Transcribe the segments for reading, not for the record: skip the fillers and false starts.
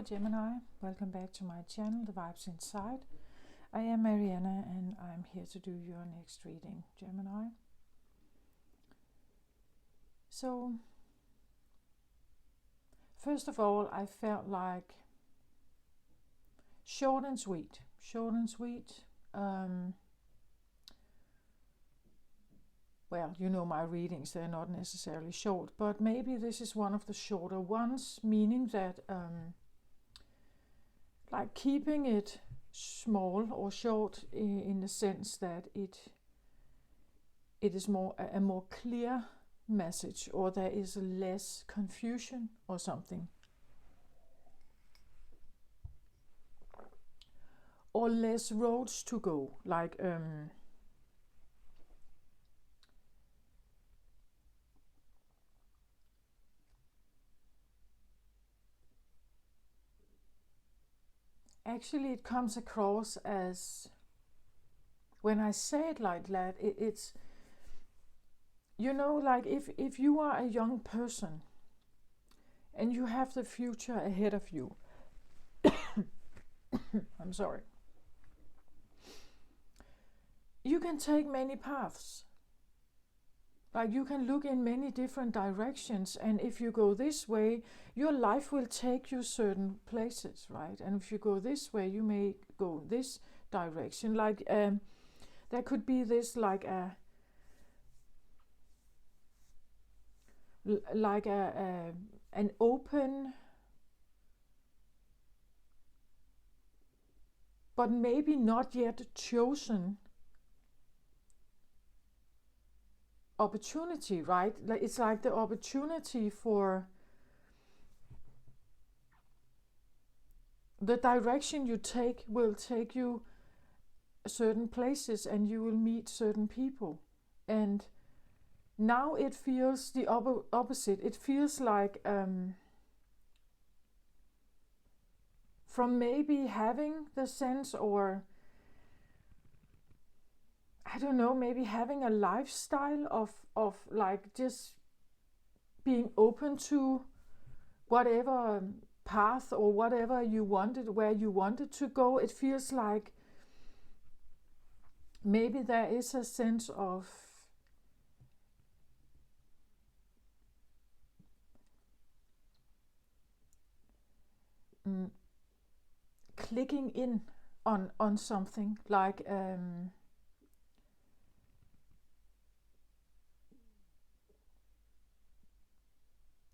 Hello Gemini, welcome back to my channel, The Vibes Inside. I am Mariana and I'm here to do your next reading, Gemini. So, first of all, I felt like short and sweet. Well, you know my readings, they're not necessarily short, but maybe this is one of the shorter ones, meaning that like keeping it small or short in the sense that it is more a more clear message, or there is less confusion or something, or less roads to go, like actually it comes across as, when I say it like that, it's, you know, like if you are a young person and you have the future ahead of you, I'm sorry, you can take many paths. Like you can look in many different directions, and if you go this way, your life will take you certain places, right? And if you go this way, you may go this direction. Like there could be this like a an open, but maybe not yet chosen opportunity, right? It's like the opportunity for the direction you take will take you certain places and you will meet certain people. And now it feels the opposite. It feels like from maybe having the sense, or I don't know, maybe having a lifestyle of like just being open to whatever path or whatever you wanted, where you wanted to go. It feels like maybe there is a sense of clicking in on something, like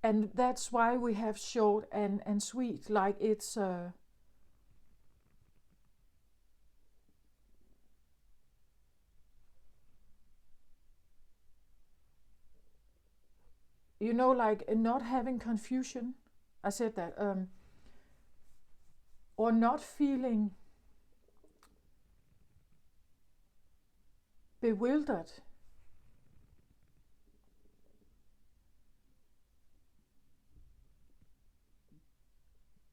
and that's why we have short and sweet. Like it's you know, like not having confusion. I said that, or not feeling bewildered.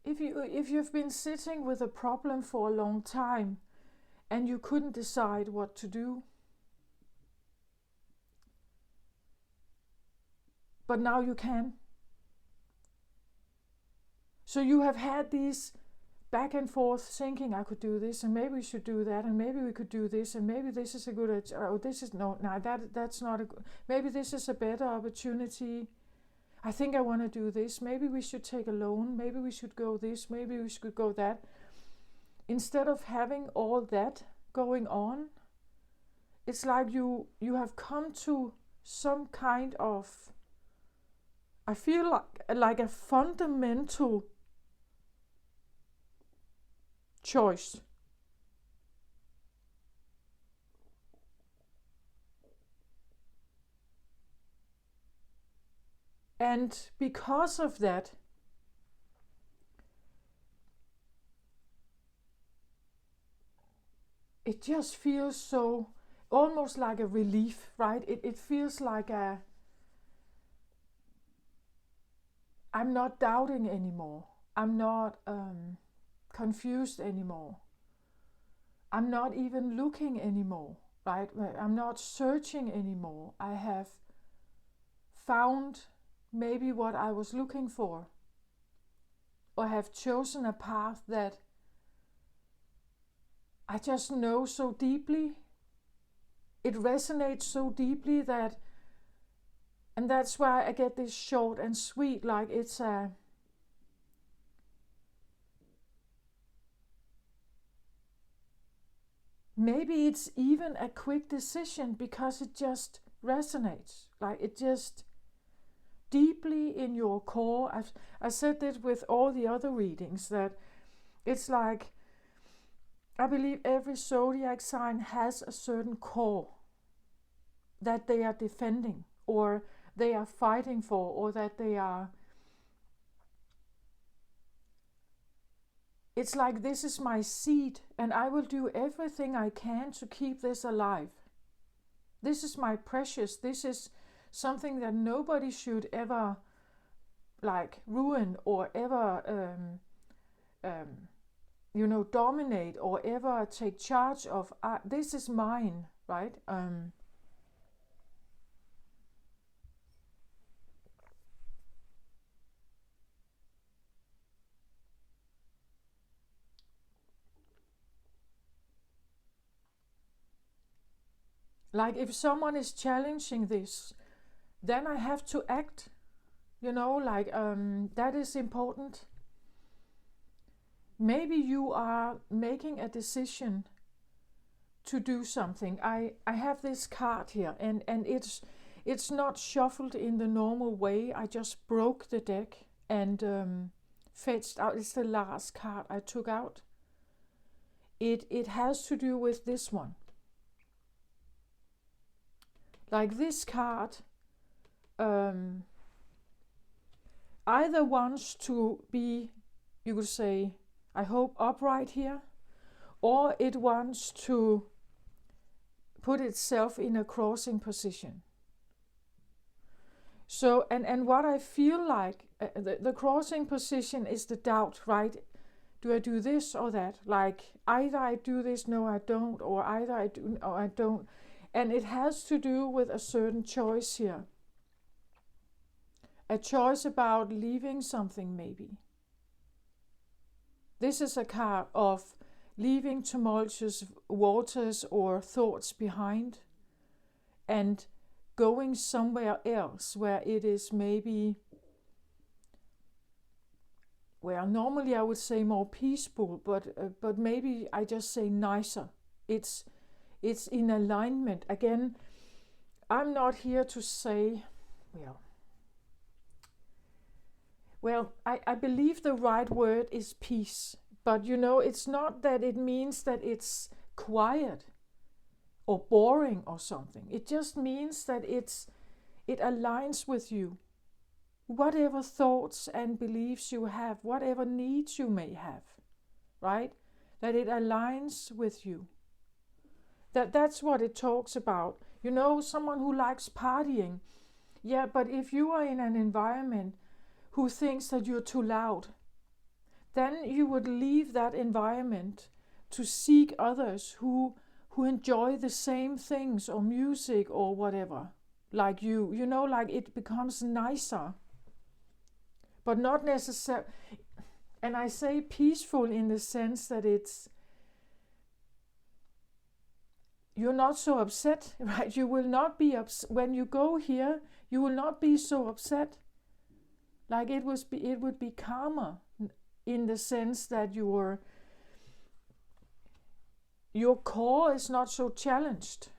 If you've been sitting with a problem for a long time and you couldn't decide what to do, but now you can. So you have had these back and forth thinking, I could do this, and maybe we should do that, and maybe we could do this, and maybe this is a good, oh, this is no, that's not a good, maybe this is a better opportunity. I think I want to do this. Maybe we should take a loan. Maybe we should go this. Maybe we should go that. Instead of having all that going on, it's like you have come to some kind of, I feel like a fundamental choice. And because of that, it just feels so, almost like a relief, right? It feels like I'm not doubting anymore. I'm not confused anymore. I'm not even looking anymore, right? I'm not searching anymore. I have found maybe what I was looking for. or have chosen a path that I just know so deeply. It resonates so deeply that, and that's why I get this short and sweet, like it's a, maybe it's even a quick decision because it just resonates, like it just deeply in your core. I said this with all the other readings, that it's like, I believe every zodiac sign has a certain core that they are defending, or they are fighting for, or that they are, it's like, this is my seed and I will do everything I can to keep this alive. This is my precious. This is something that nobody should ever like ruin or ever dominate or ever take charge of. This is mine, right? Like if someone is challenging this, then I have to act, that is important. Maybe you are making a decision to do something. I have this card here, and it's not shuffled in the normal way. I just broke the deck and fetched out. It's the last card I took out. It has to do with this one. Like this card either wants to be, you could say, I hope, upright here, or it wants to put itself in a crossing position. So, and what I feel like, the crossing position is the doubt, right? Do I do this or that? Like, either I do this, no I don't, or either I do, or I don't. And it has to do with a certain choice here. A choice about leaving something, maybe. This is a card of leaving tumultuous waters or thoughts behind and going somewhere else where it is maybe, well, normally I would say more peaceful, but maybe I just say nicer. It's in alignment. Again, I'm not here to say, well, I believe the right word is peace, but it's not that it means that it's quiet or boring or something. It just means that it aligns with you. Whatever thoughts and beliefs you have, whatever needs you may have, right? That it aligns with you. That's what it talks about. Someone who likes partying. Yeah, but if you are in an environment who thinks that you're too loud, then you would leave that environment to seek others who enjoy the same things or music or whatever, like you. Like it becomes nicer, but not necessarily. And I say peaceful in the sense that you're not so upset, right? You will not be upset when you go here. You will not be so upset. Like it would be calmer in the sense that your core is not so challenged.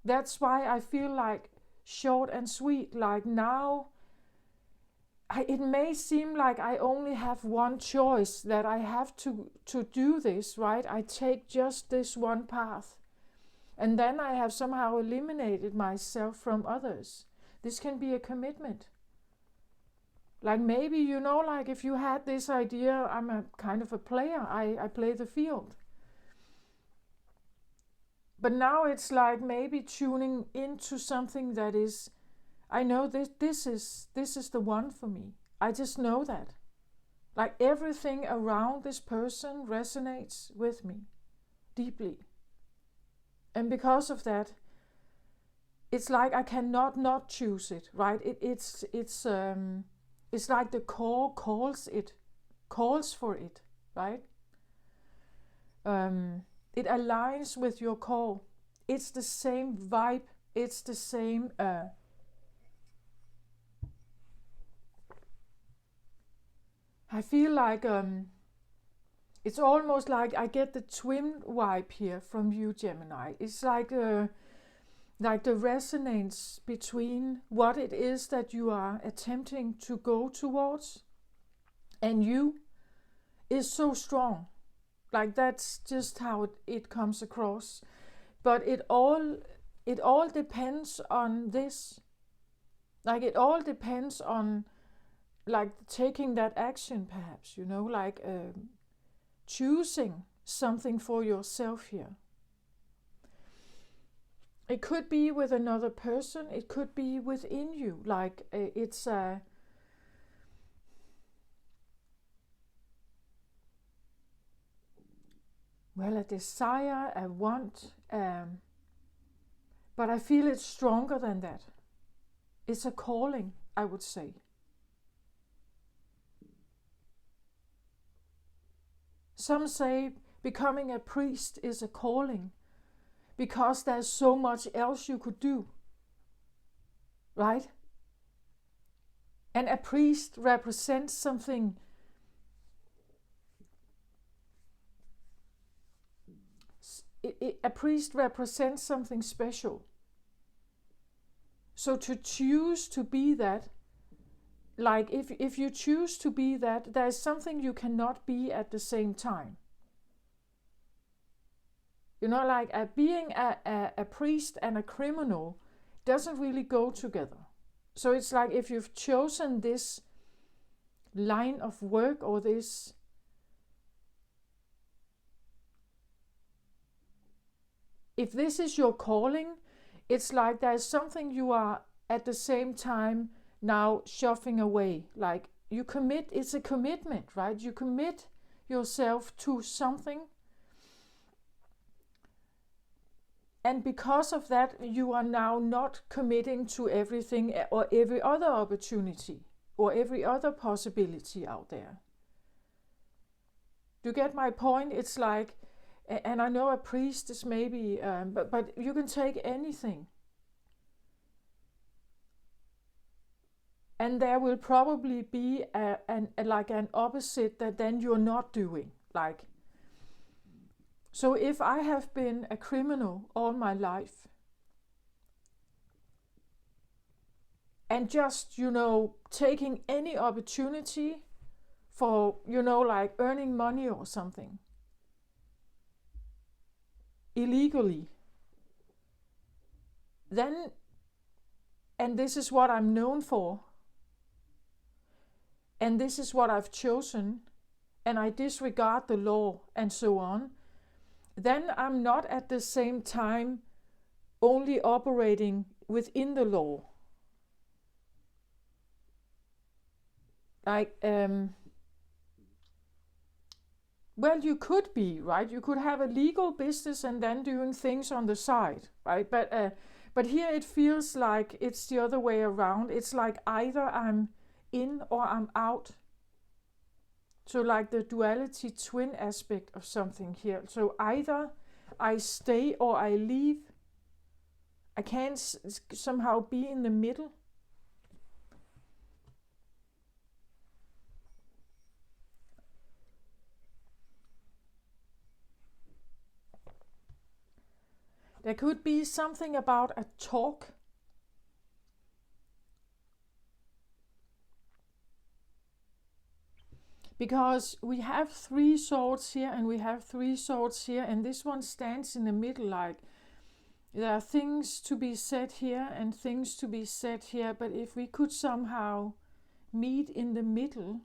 That's why I feel like short and sweet. Like now, it may seem like I only have one choice, that I have to do this, right? I take just this one path. And then I have somehow eliminated myself from others. This can be a commitment. Like maybe, like if you had this idea, I'm a kind of a player, I play the field. But now it's like maybe tuning into something that is, I know this is the one for me. I just know that. Like everything around this person resonates with me deeply. And because of that, it's like I cannot not choose it, right? It's like the core calls for it, right? It aligns with your call. It's the same vibe. It's the same. I feel like it's almost like I get the twin vibe here from you, Gemini. It's like the resonance between what it is that you are attempting to go towards and you is so strong. Like that's just how it comes across. But it all depends on this. Like it all depends on like taking that action, perhaps, like choosing something for yourself here. It could be with another person, it could be within you, like it's a desire, a want, but I feel it's stronger than that. It's a calling, I would say. Some say becoming a priest is a calling because there's so much else you could do, right? And a priest represents something a priest represents something special. So to choose to be that, like if you choose to be that, there's something you cannot be at the same time. Like being a priest and a criminal doesn't really go together. So it's like if you've chosen this line of work or this if this is your calling, it's like there's something you are at the same time now shoving away. Like you commit, it's a commitment, right? You commit yourself to something. And because of that, you are now not committing to everything or every other opportunity or every other possibility out there. Do you get my point? It's like, and I know a priest is maybe, but you can take anything. And there will probably be an opposite that then you're not doing. Like, so if I have been a criminal all my life and just, taking any opportunity for, like earning money or something illegally, then, and this is what I'm known for, and this is what I've chosen, and I disregard the law and so on, then I'm not at the same time only operating within the law. Like, well, you could be, right? You could have a legal business and then doing things on the side, right? But here it feels like it's the other way around. It's like either I'm in or I'm out. So like the duality twin aspect of something here. So either I stay or I leave. I can't somehow be in the middle. There could be something about a talk. Because we have 3 swords here and we have 3 swords here, and this one stands in the middle, like there are things to be said here and things to be said here, but if we could somehow meet in the middle,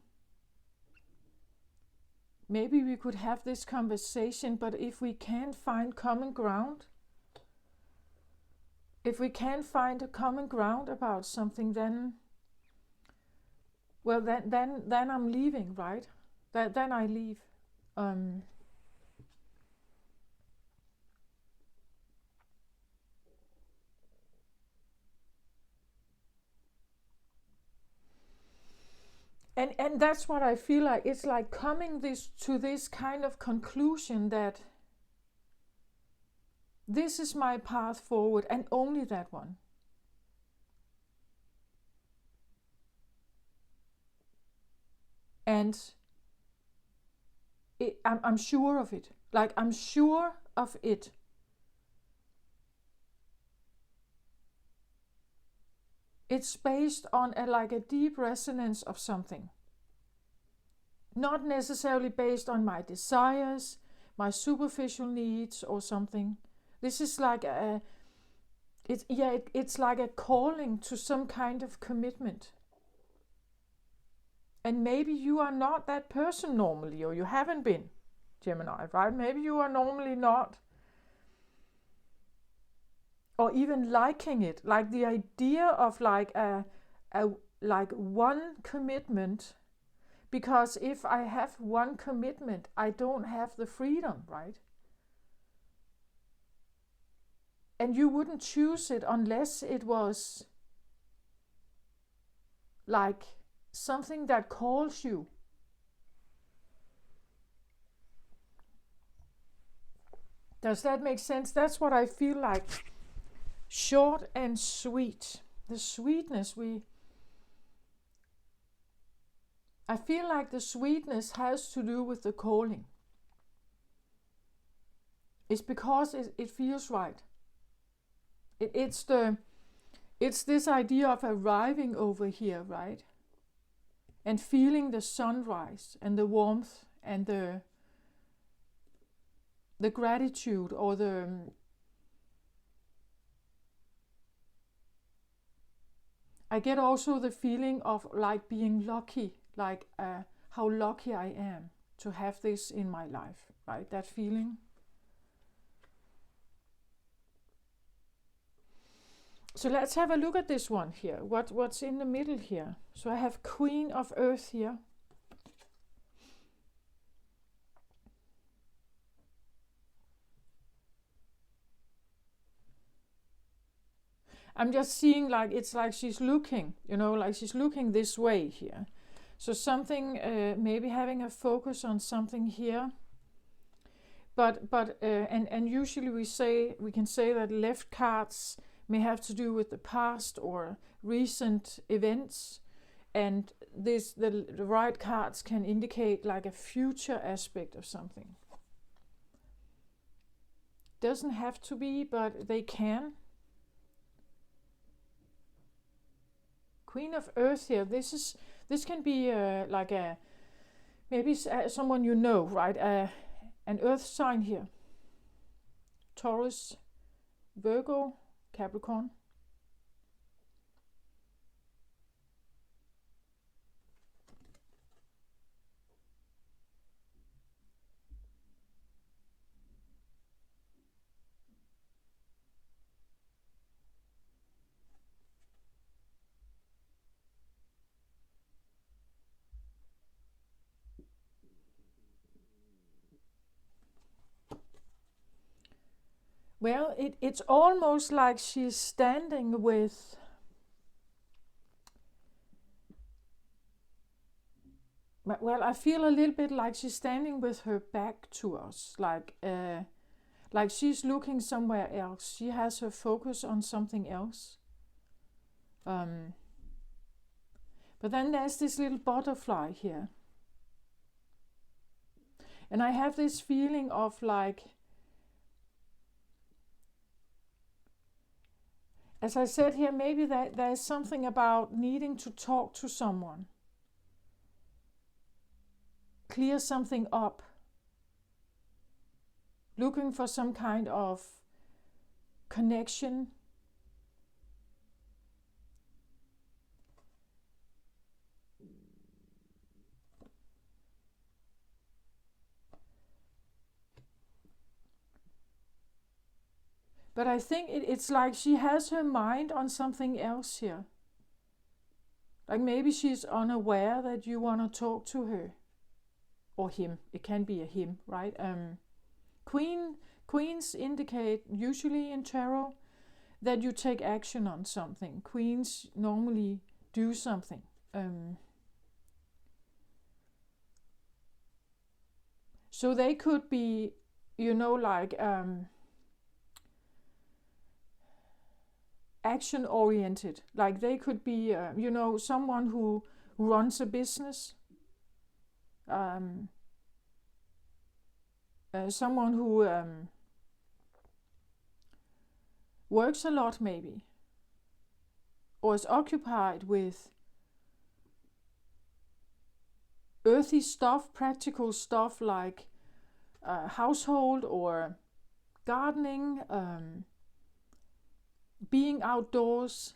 maybe we could have this conversation. But if we can't find common ground, if we can't find a common ground about something, then, well, then I'm leaving, right? Then I leave. And that's what I feel like. It's like coming to this kind of conclusion that this is my path forward, and only that one. And I'm sure of it. Like, I'm sure of it. It's based on like a deep resonance of something. Not necessarily based on my desires, my superficial needs or something. This is like it's like a calling to some kind of commitment. And maybe you are not that person normally, or you haven't been, Gemini, right? Maybe you are normally not, or even liking it, like the idea of like a like one commitment. Because if I have one commitment, I don't have the freedom, right? And you wouldn't choose it unless it was like something that calls you. Does that make sense? That's what I feel like. Short and sweet. The sweetness I feel like the sweetness has to do with the calling. It's because it feels right. It's this idea of arriving over here, right? And feeling the sunrise and the warmth and the gratitude, or I get also the feeling of like being lucky, like how lucky I am to have this in my life, right? That feeling. So let's have a look at this one here. What's in the middle here? So I have Queen of Earth here. I'm just seeing like it's like she's looking, like she's looking this way here. So something, maybe having a focus on something here. But usually we can say that left cards may have to do with the past or recent events, and the right cards can indicate like a future aspect of something. Doesn't have to be, but they can. Queen of Earth here. This can be like maybe someone you know, right? An Earth sign here. Taurus, Virgo, Capricorn. Well, it's almost like she's standing with I feel a little bit like she's standing with her back to us, like she's looking somewhere else. She has her focus on something else. But then there's this little butterfly here. And I have this feeling of like, as I said here, maybe there's something about needing to talk to someone, clear something up, looking for some kind of connection. But I think it's like she has her mind on something else here. Like maybe she's unaware that you want to talk to her. Or him. It can be a him, right? Queens indicate, usually in tarot, that you take action on something. Queens normally do something. So they could be, like action oriented. Like they could be, someone who runs a business, someone who works a lot maybe, or is occupied with earthy stuff, practical stuff like household or gardening, being outdoors.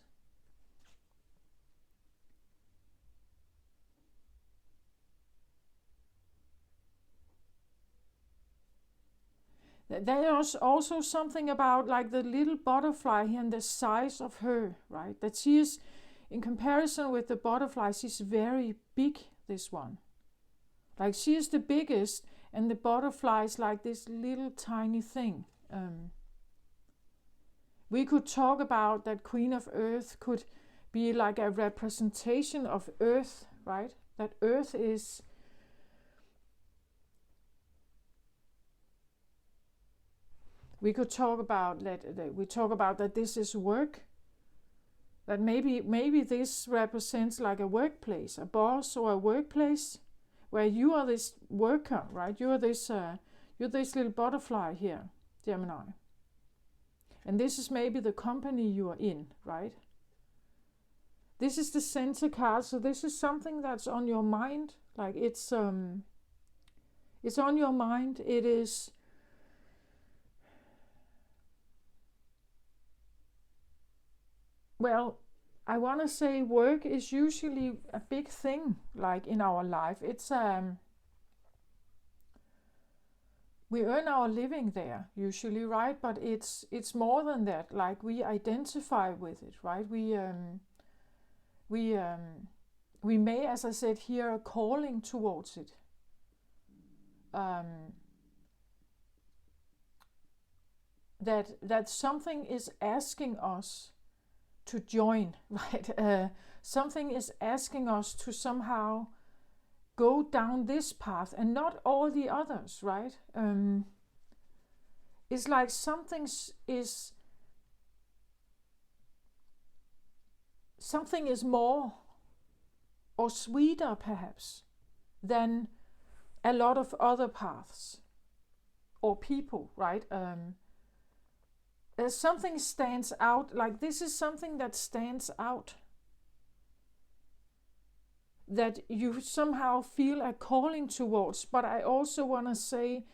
There's also something about like the little butterfly here and the size of her, right? That she is, in comparison with the butterfly, she's very big, this one. Like she is the biggest, and the butterfly is like this little tiny thing. We could talk about that Queen of Earth could be like a representation of Earth, right? That Earth is we could talk about that this is work. That maybe this represents like a workplace, a boss or a workplace where you are this worker, right? You're this little butterfly here, Gemini. And this is maybe the company you are in, right? This is the center card, so this is something that's on your mind. Like it's on your mind. It is. Well, I want to say work is usually a big thing, like in our life. It's we earn our living there usually, right? But it's more than that. Like we identify with it, right? We may, as I said here, a calling towards it. That something is asking us to join, right? Something is asking us to somehow go down this path and not all the others, right? It's like something is more or sweeter perhaps than a lot of other paths or people, right? Something stands out, like this is something that stands out, that you somehow feel a calling towards. But I also want to say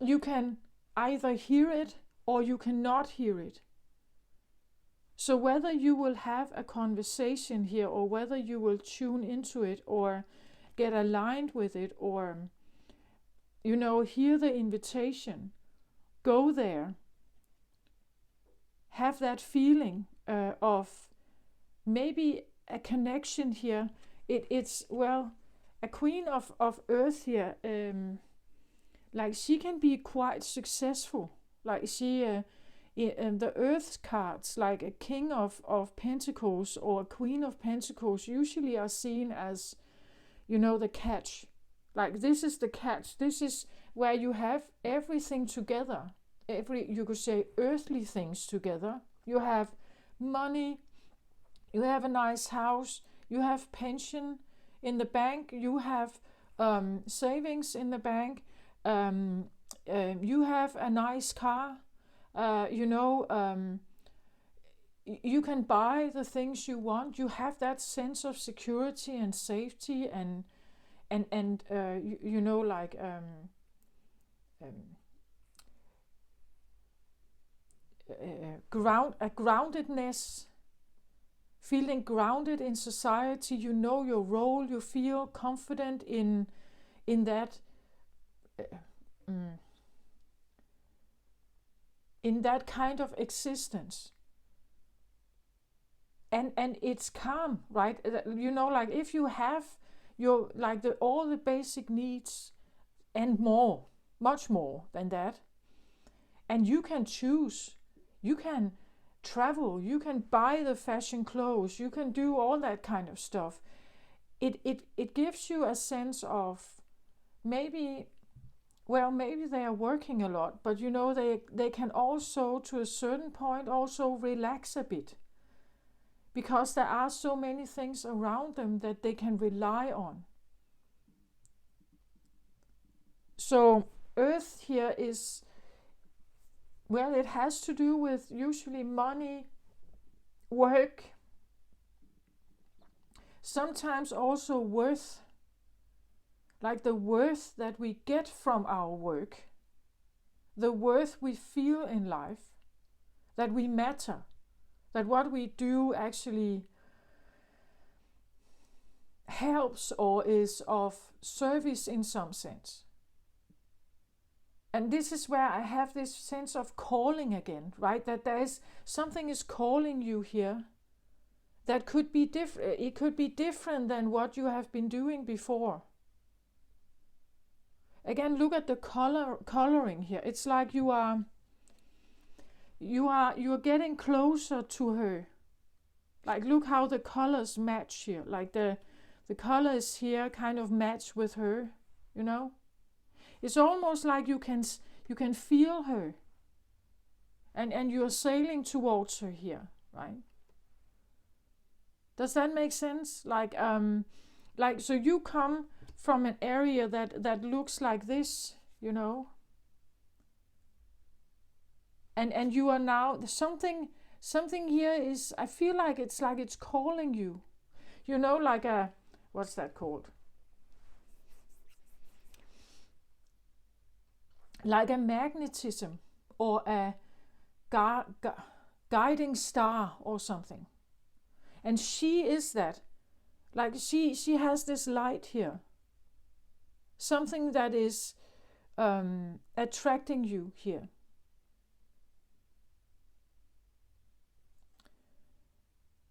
you can either hear it or you cannot hear it. So whether you will have a conversation here or whether you will tune into it or get aligned with it or, hear the invitation, go there, have that feeling of maybe a connection here. It's a Queen of Earth here. Like she can be quite successful. Like she, the Earth cards, like a King of Pentacles or a Queen of Pentacles, usually are seen as, the catch. Like this is the catch. This is where you have everything together. You could say earthly things together. You have money, you have a nice house, you have pension in the bank, you have savings in the bank, you have a nice car, you can buy the things you want. You have that sense of security and safety and groundedness, feeling grounded in society. You know your role. You feel confident in that in that kind of existence. And it's calm, right? Like if you have your all the basic needs and more, much more than that, and you can choose. You can travel, you can buy the fashion clothes, you can do all that kind of stuff. It gives you a sense of maybe well, maybe they are working a lot, but you know, they can also, to a certain point, also relax a bit, because there are so many things around them that they can rely on. So Earth here is, well, it has to do with usually money, work, sometimes also worth, like the worth that we get from our work, the worth we feel in life, that we matter, that what we do actually helps or is of service in some sense. And this is where I have this sense of calling again, right? That there is something is calling you here that could be different. It could be different than what you have been doing before. Again, look at the coloring here. It's like you are getting closer to her. Like, look how the colors match here. Like the colors here kind of match with her, you know? It's almost like you can feel her. And you're sailing towards her here, right? Does that make sense? Like so you come from an area that looks like this, you know? And you are now something here is, I feel like it's calling you. You know, like a, what's that called? Like a magnetism or a guiding star or something. And she is that. Like she has this light here. Something that is attracting you here.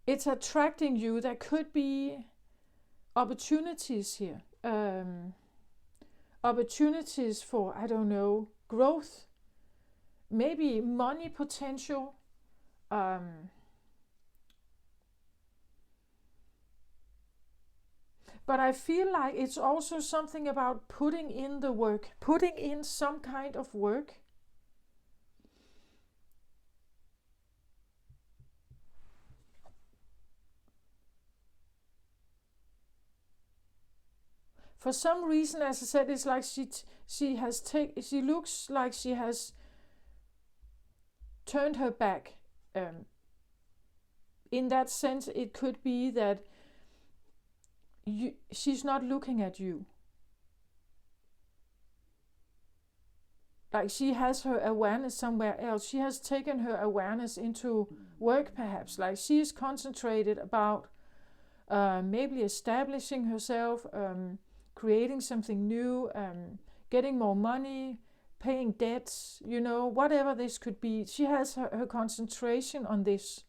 It's attracting you. There could be opportunities here. Opportunities for, I don't know, growth. Maybe money potential. But I feel like it's also something about putting in the work, putting in some kind of work. For some reason, as I said, it's like she looks like she has turned her back. In that sense, it could be that she's not looking at you. Like she has her awareness somewhere else. She has taken her awareness into work, perhaps. Like she is concentrated about maybe establishing herself, creating something new, getting more money, paying debts, you know, whatever this could be. She has her concentration on this.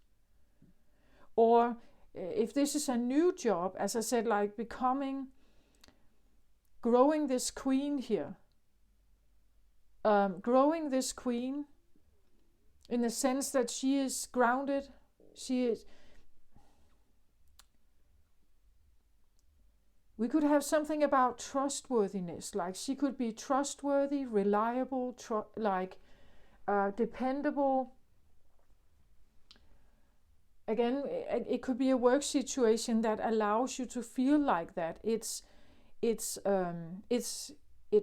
Or if this is a new job, as I said, like growing this queen here. Growing this queen in the sense that she is grounded. We could have something about trustworthiness, like she could be trustworthy, reliable, dependable. Again, it could be a work situation that allows you to feel like that. It's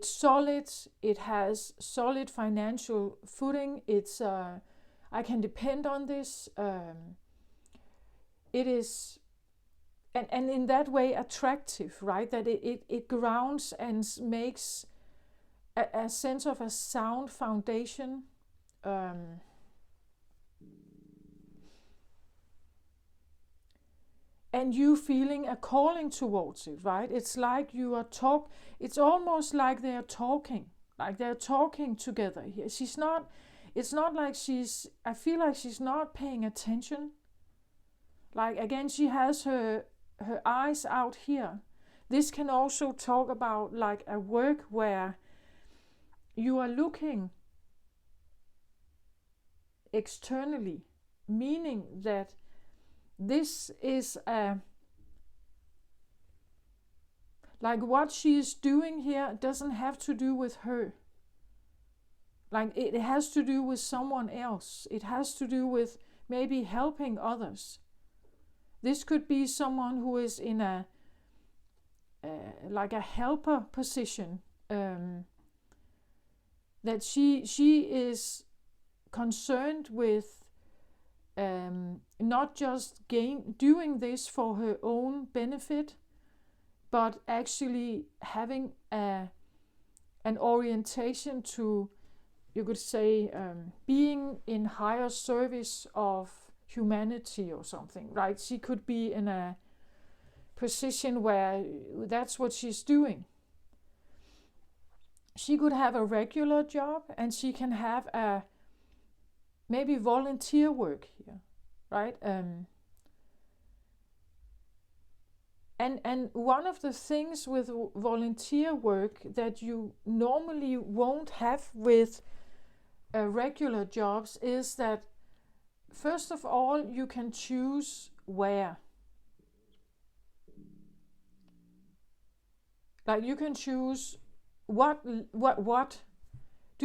solid. It has solid financial footing. It's I can depend on this. It is, and in that way attractive, right? That it grounds and makes a sense of a sound foundation. And you feeling a calling towards it, right? It's like you are it's almost like they're talking together here. It's not like I feel like she's not paying attention. Like again, she has her eyes out here. This can also talk about like a work where you are looking externally, meaning that this is like what she is doing here doesn't have to do with her. Like it has to do with someone else. It has to do with maybe helping others. This could be someone who is in a like a helper position. That she is concerned with not just doing this for her own benefit, but actually having an orientation to, you could say, being in higher service of humanity or something, right? She could be in a position where that's what she's doing. She could have a regular job, and she can have a maybe volunteer work here, right? And one of the things with volunteer work that you normally won't have with regular jobs is that, first of all, you can choose where. Like you can choose what do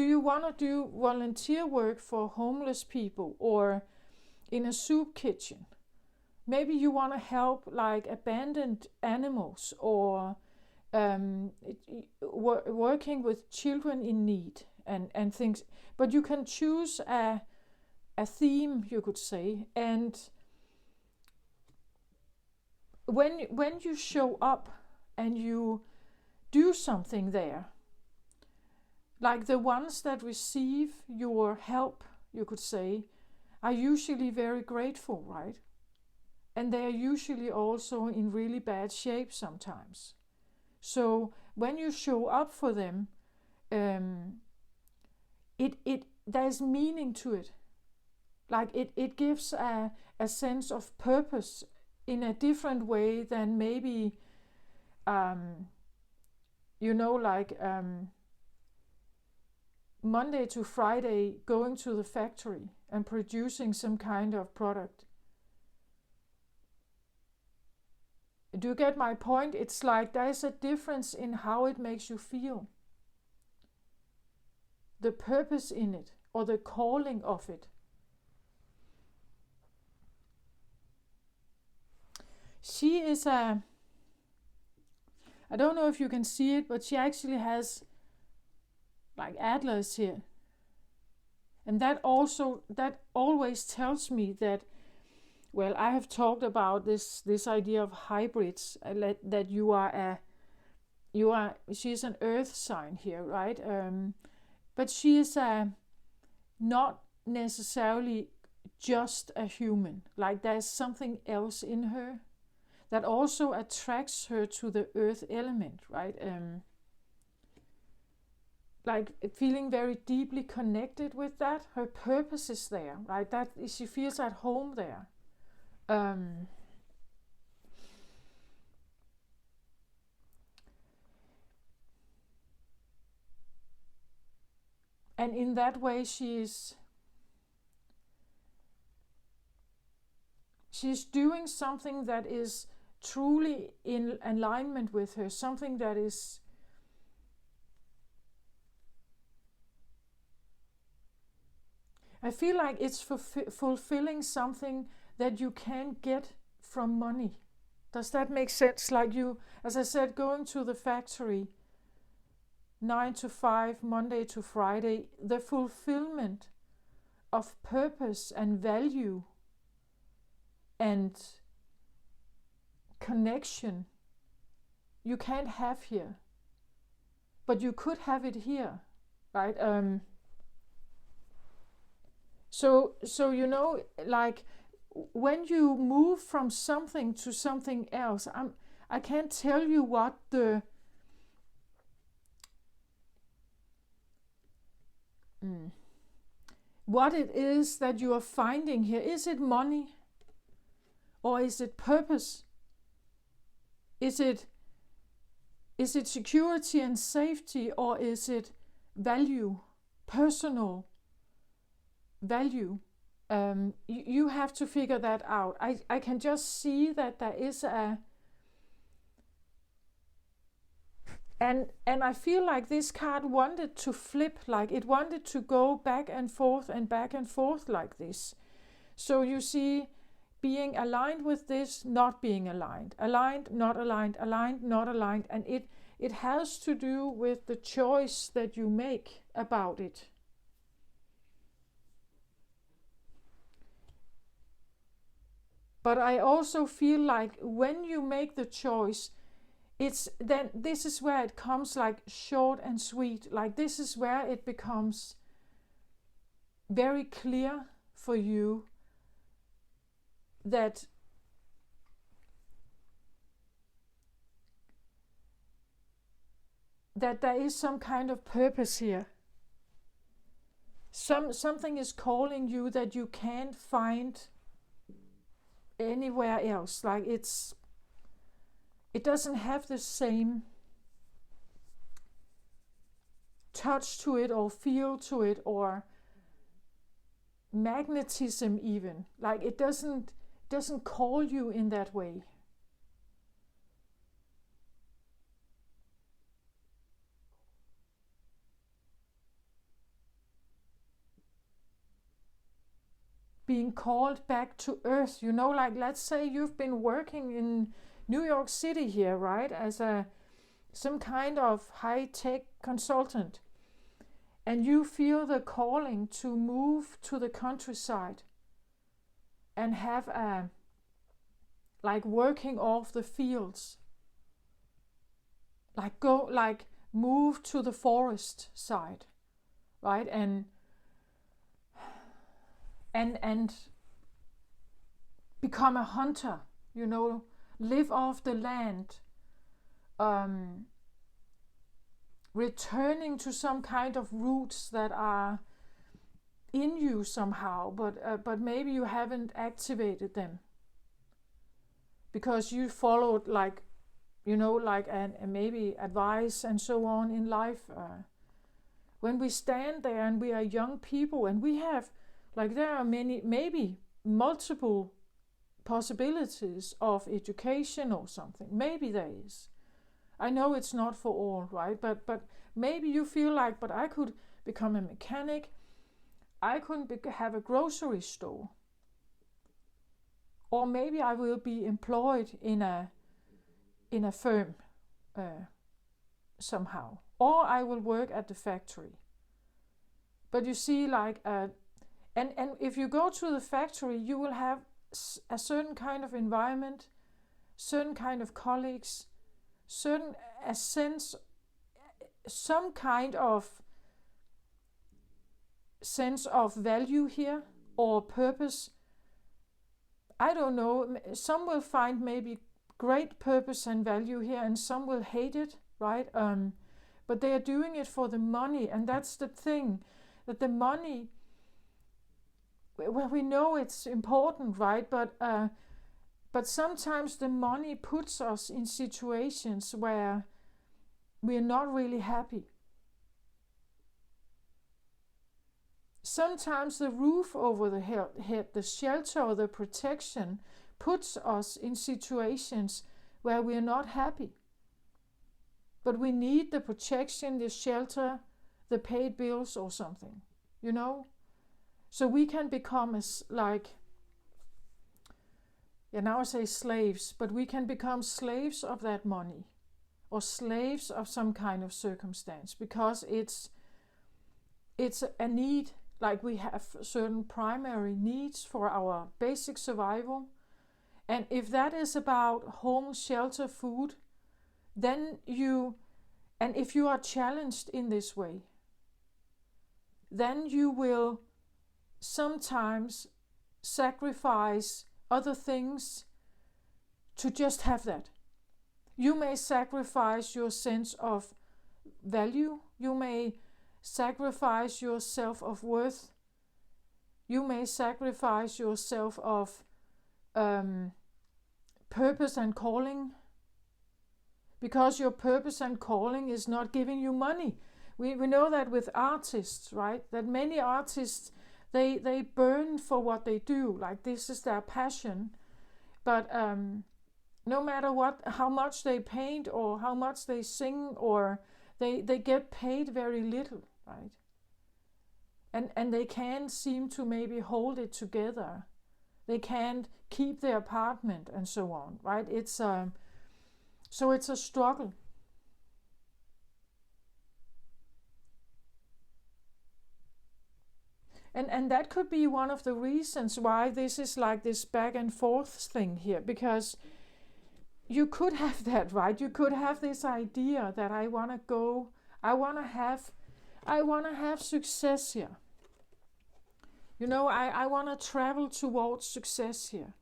you want to do volunteer work for homeless people or in a soup kitchen? Maybe you want to help like abandoned animals or working with children in need and things. But you can choose a theme, you could say. And when you show up and you do something there, like the ones that receive your help, you could say, are usually very grateful, right? And they are usually also in really bad shape sometimes. So when you show up for them, there's meaning to it. Like it gives a sense of purpose in a different way than maybe, Monday to Friday going to the factory and producing some kind of product. Do you get my point? It's like there's a difference in how it makes you feel. The purpose in it or the calling of it. She is I don't know if you can see it, but she actually has like antlers here. And that always tells me that, well, I have talked about this idea of hybrids, that she's an earth sign here, right? But she is not necessarily just a human. Like there's something else in her that also attracts her to the earth element, right? Like feeling very deeply connected with that. Her purpose is there, right? That she feels at home there. And in that way, she's doing something that is truly in alignment with her, something that is I feel like it's fulfilling something that you can't get from money. Does that make sense? Like you, as I said, going to the factory 9 to 5, Monday to Friday, the fulfillment of purpose and value and connection you can't have here, but you could have it here, right? So like when you move from something to something else, I can't tell you what what it is that you are finding here. Is it money? Or is it purpose? Is it security and safety, or is it value, personal value? You have to figure that out. I can just see that there is And I feel like this card wanted to flip, like it wanted to go back and forth like this. So you see, being aligned with this, not being aligned, aligned, not aligned, aligned, not aligned, and it has to do with the choice that you make about it. But I also feel like when you make the choice, it's then this is where it comes like short and sweet. Like this is where it becomes very clear for you that there is some kind of purpose here. Something is calling you that you can't find anywhere else. Like it doesn't have the same touch to it or feel to it or magnetism even. Like it doesn't call you in that way. Being called back to earth, you know, like let's say you've been working in New York City here, right, as some kind of high-tech consultant, and you feel the calling to move to the countryside and have a like working off the fields, like move to the forest side, right, and become a hunter, you know, live off the land, returning to some kind of roots that are in you somehow, but maybe you haven't activated them because you followed like, you know, like and maybe advice and so on in life. When we stand there and we are young people and we have like there are many, maybe multiple possibilities of education or something. Maybe there is. I know it's not for all, right? But maybe you feel like, but I could become a mechanic. I could have a grocery store. Or maybe I will be employed in a firm somehow. Or I will work at the factory. But you see, like and if you go to the factory, you will have a certain kind of environment, certain kind of colleagues, a sense, some kind of sense of value here or purpose. I don't know. Some will find maybe great purpose and value here, and some will hate it, right? But they are doing it for the money, and that's the thing, that the money. Well, we know it's important, right? But sometimes the money puts us in situations where we're not really happy. Sometimes the roof over the head, the shelter or the protection puts us in situations where we're not happy. But we need the protection, the shelter, the paid bills or something, you know? So we can become now I say slaves, but we can become slaves of that money or slaves of some kind of circumstance because it's a need, like we have certain primary needs for our basic survival. And if that is about home, shelter, food, then and if you are challenged in this way, then you will sometimes sacrifice other things to just have that. You may sacrifice your sense of value. You may sacrifice your self of worth. You may sacrifice your self of purpose and calling because your purpose and calling is not giving you money. We know that with artists, right? That many artists they burn for what they do, like this is their passion, but no matter what, how much they paint or how much they sing, or they get paid very little, right? And they can't seem to maybe hold it together. They can't keep their apartment and so on, right? So it's a struggle. And that could be one of the reasons why this is like this back and forth thing here, because you could have that, right? You could have this idea that I want to have success here. I want to travel towards success here.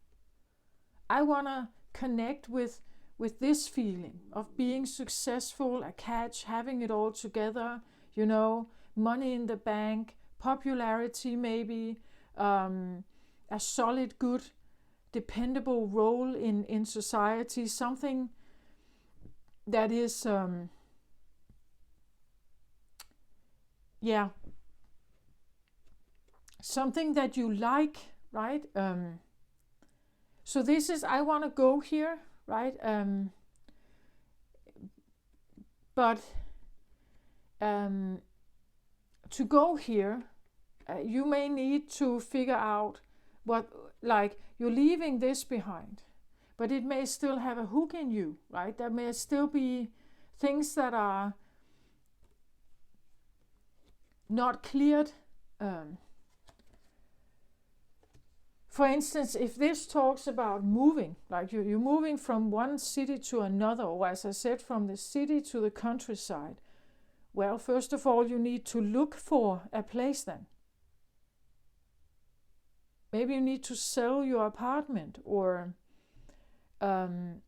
I want to connect with this feeling of being successful, a catch, having it all together, money in the bank, popularity maybe, a solid, good, dependable role in society, something that is, something that you like, right? So this is, I want to go here, right? But to go here, you may need to figure out what, like, you're leaving this behind, but it may still have a hook in you, right? There may still be things that are not cleared. For instance, if this talks about moving, like you're moving from one city to another, or as I said, from the city to the countryside, well, first of all, you need to look for a place then. Maybe you need to sell your apartment, or and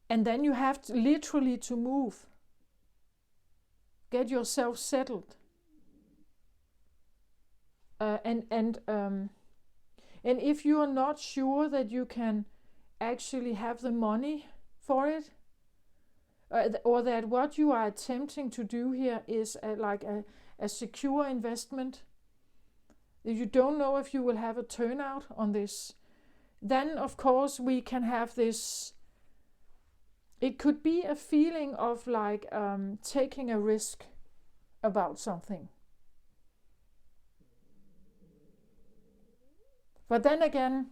then you have to literally to move. Get yourself settled. And if you are not sure that you can actually have the money for it, or that what you are attempting to do here is a secure investment, you don't know if you will have a turnout on this, then of course we can have this, it could be a feeling of like taking a risk about something. But then again,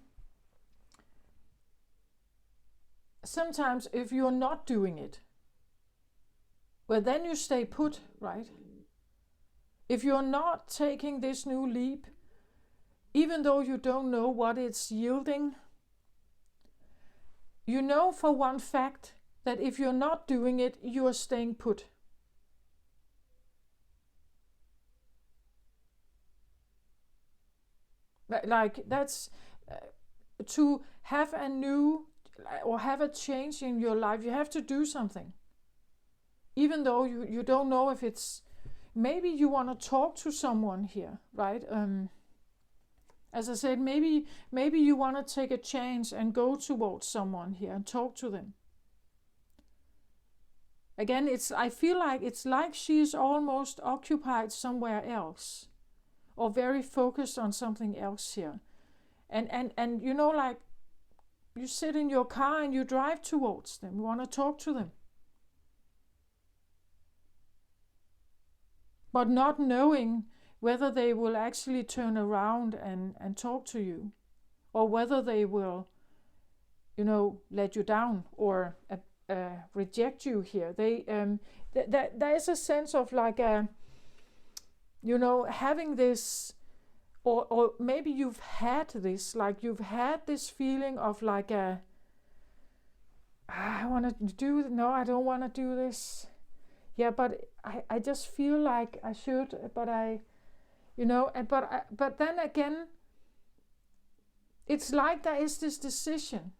sometimes if you're not doing it, well, then you stay put, right? If you're not taking this new leap, even though you don't know what it's yielding, you know for one fact that if you're not doing it, you are staying put. Like that's to have a new or have a change in your life, you have to do something. Even though you don't know if it's, maybe you want to talk to someone here, right? As I said, maybe you want to take a chance and go towards someone here and talk to them. Again, I feel like it's like she's almost occupied somewhere else, or very focused on something else here. And like you sit in your car and you drive towards them, you want to talk to them. But not knowing whether they will actually turn around and talk to you, or whether they will, let you down or reject you here. There is a sense of like a, having this, or maybe you've had this, like you've had this feeling of like I don't want to do this. Yeah, but I just feel like I should, but but then again, it's like there is this decision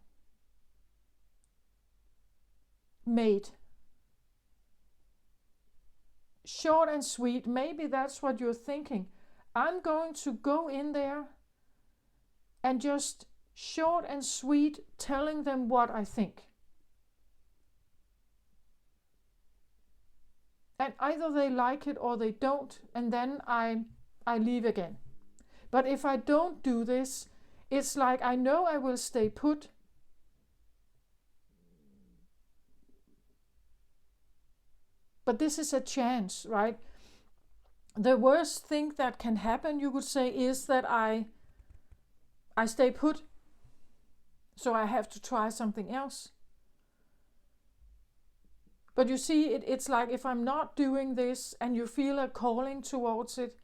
made. Short and sweet, maybe that's what you're thinking. I'm going to go in there and just short and sweet telling them what I think. And either they like it or they don't, and then I leave again. But if I don't do this, it's like I know I will stay put, But this is a chance, right? The worst thing that can happen, you could say, is that I stay put. So I have to try something else. But you see, it's like if I'm not doing this and you feel a calling towards it,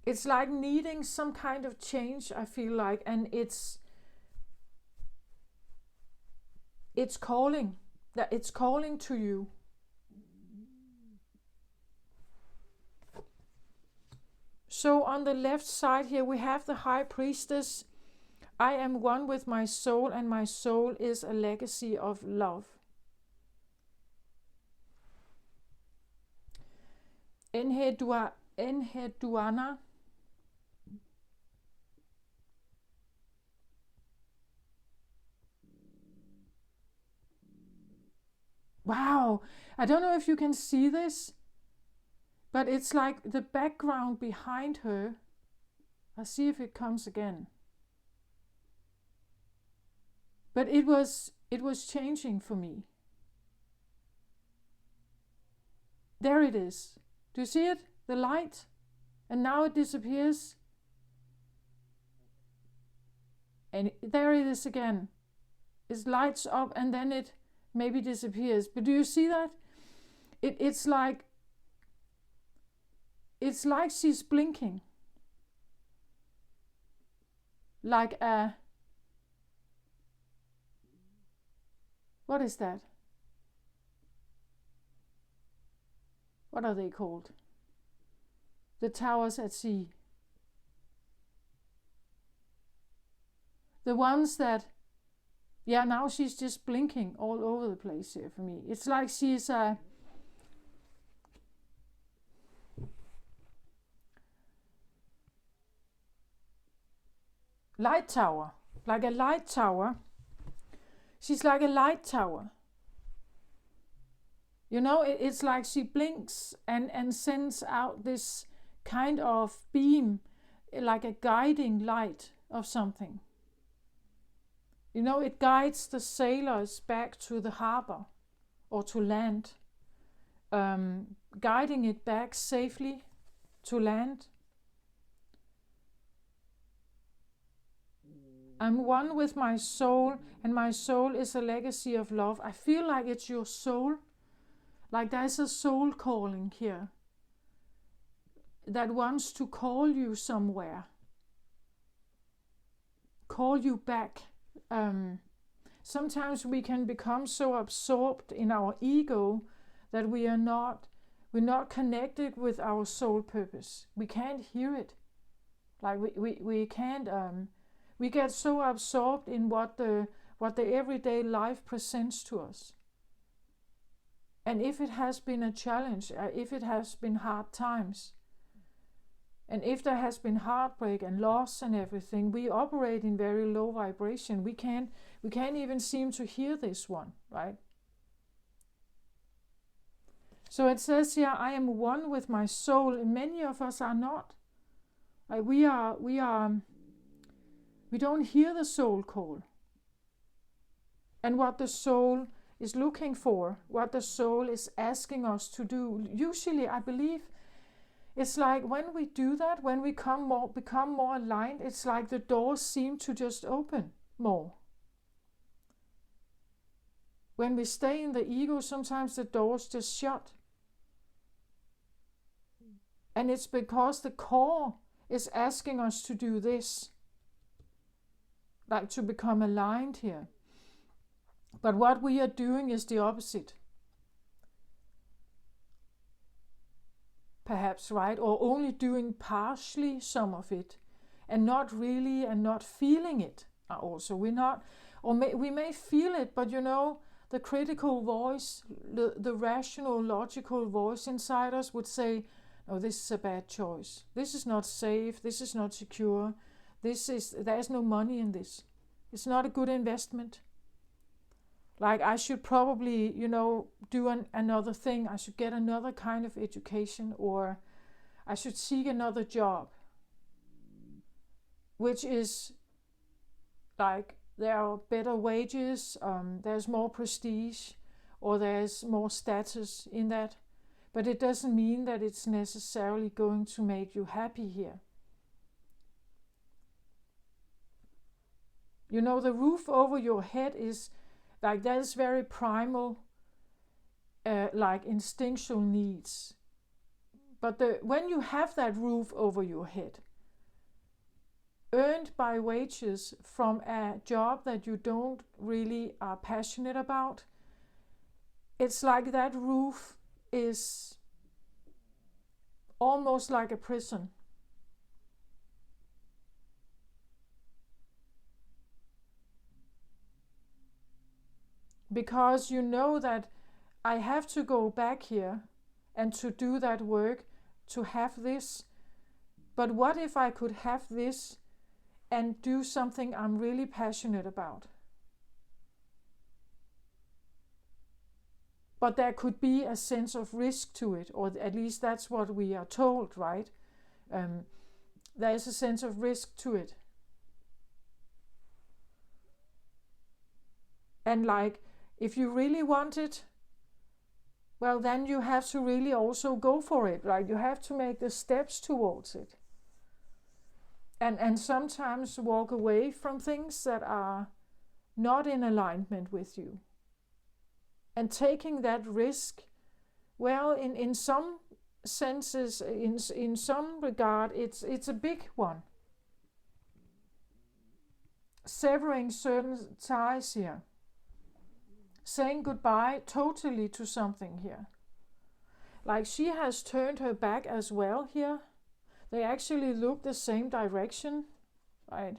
it's like needing some kind of change, I feel like, and it's calling. That it's calling to you. So on the left side here, we have the High Priestess. I am one with my soul, and my soul is a legacy of love. Enheduanna. Wow, I don't know if you can see this, but it's like the background behind her. I'll see if it comes again. But it was changing for me. There it is. Do you see it? The light? And now it disappears. And there it is again. It lights up and then it maybe disappears. But do you see that? It's like she's blinking. Like a... What is that? What are they called? The towers at sea. The ones that... Yeah, now she's just blinking all over the place here for me. It's like she's a... light tower. Like a light tower. She's like a light tower. You know, it's like she blinks and sends out this kind of beam, like a guiding light of something. You know, it guides the sailors back to the harbor or to land, guiding it back safely to land. I'm one with my soul, and my soul is a legacy of love. I feel like it's your soul. Like there's a soul calling here that wants to call you somewhere, call you back. Sometimes we can become so absorbed in our ego that we're not connected with our soul purpose. We can't hear it. Like we can't. We get so absorbed in what the everyday life presents to us. And if it has been a challenge, if it has been hard times, and if there has been heartbreak and loss and everything, we operate in very low vibration. We can't even seem to hear this one, right? So it says here, I am one with my soul. And many of us are not. Like we don't hear the soul call. And what the soul is looking for, what the soul is asking us to do. Usually, I believe, it's like when we do that, when we become more aligned, it's like the doors seem to just open more. When we stay in the ego, sometimes the doors just shut. And it's because the core is asking us to do this, like to become aligned here. But what we are doing is the opposite. Perhaps, right? Or only doing partially some of it, and not really, and not feeling it also. We may feel it, but you know, the critical voice, the rational, logical voice inside us would say, no, this is a bad choice. This is not safe. This is not secure. There's no money in this. It's not a good investment. Like I should probably, do another thing. I should get another kind of education, or I should seek another job, which is like there are better wages, there's more prestige, or there's more status in that. But it doesn't mean that it's necessarily going to make you happy here. You know, the roof over your head is like, that is very primal, like instinctual needs. But when you have that roof over your head, earned by wages from a job that you don't really are passionate about, it's like that roof is almost like a prison. Because you know that I have to go back here and to do that work, to have this. But what if I could have this and do something I'm really passionate about? But there could be a sense of risk to it, or at least that's what we are told, right? There is a sense of risk to it. And like, if you really want it, well, then you have to really also go for it. Like, you have to make the steps towards it. And sometimes walk away from things that are not in alignment with you. And taking that risk, well, in some senses, in some regard, it's a big one. Severing certain ties here. Saying goodbye totally to something here. Like, she has turned her back as well here. They actually look the same direction, right?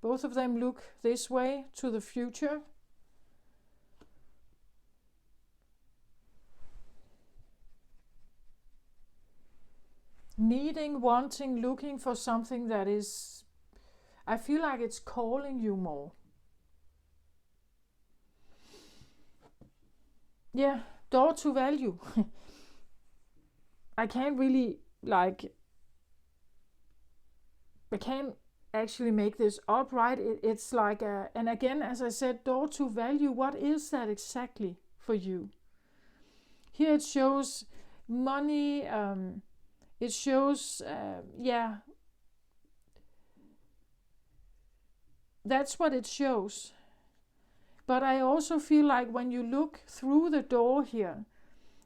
Both of them look this way to the future. Needing, wanting, looking for something that is, I feel like it's calling you more. Yeah, door to value. I can't really, like, I can't actually make this up, right? It's like and again, as I said, door to value, what is that exactly for you? Here it shows money, it shows, that's what it shows. But I also feel like when you look through the door here,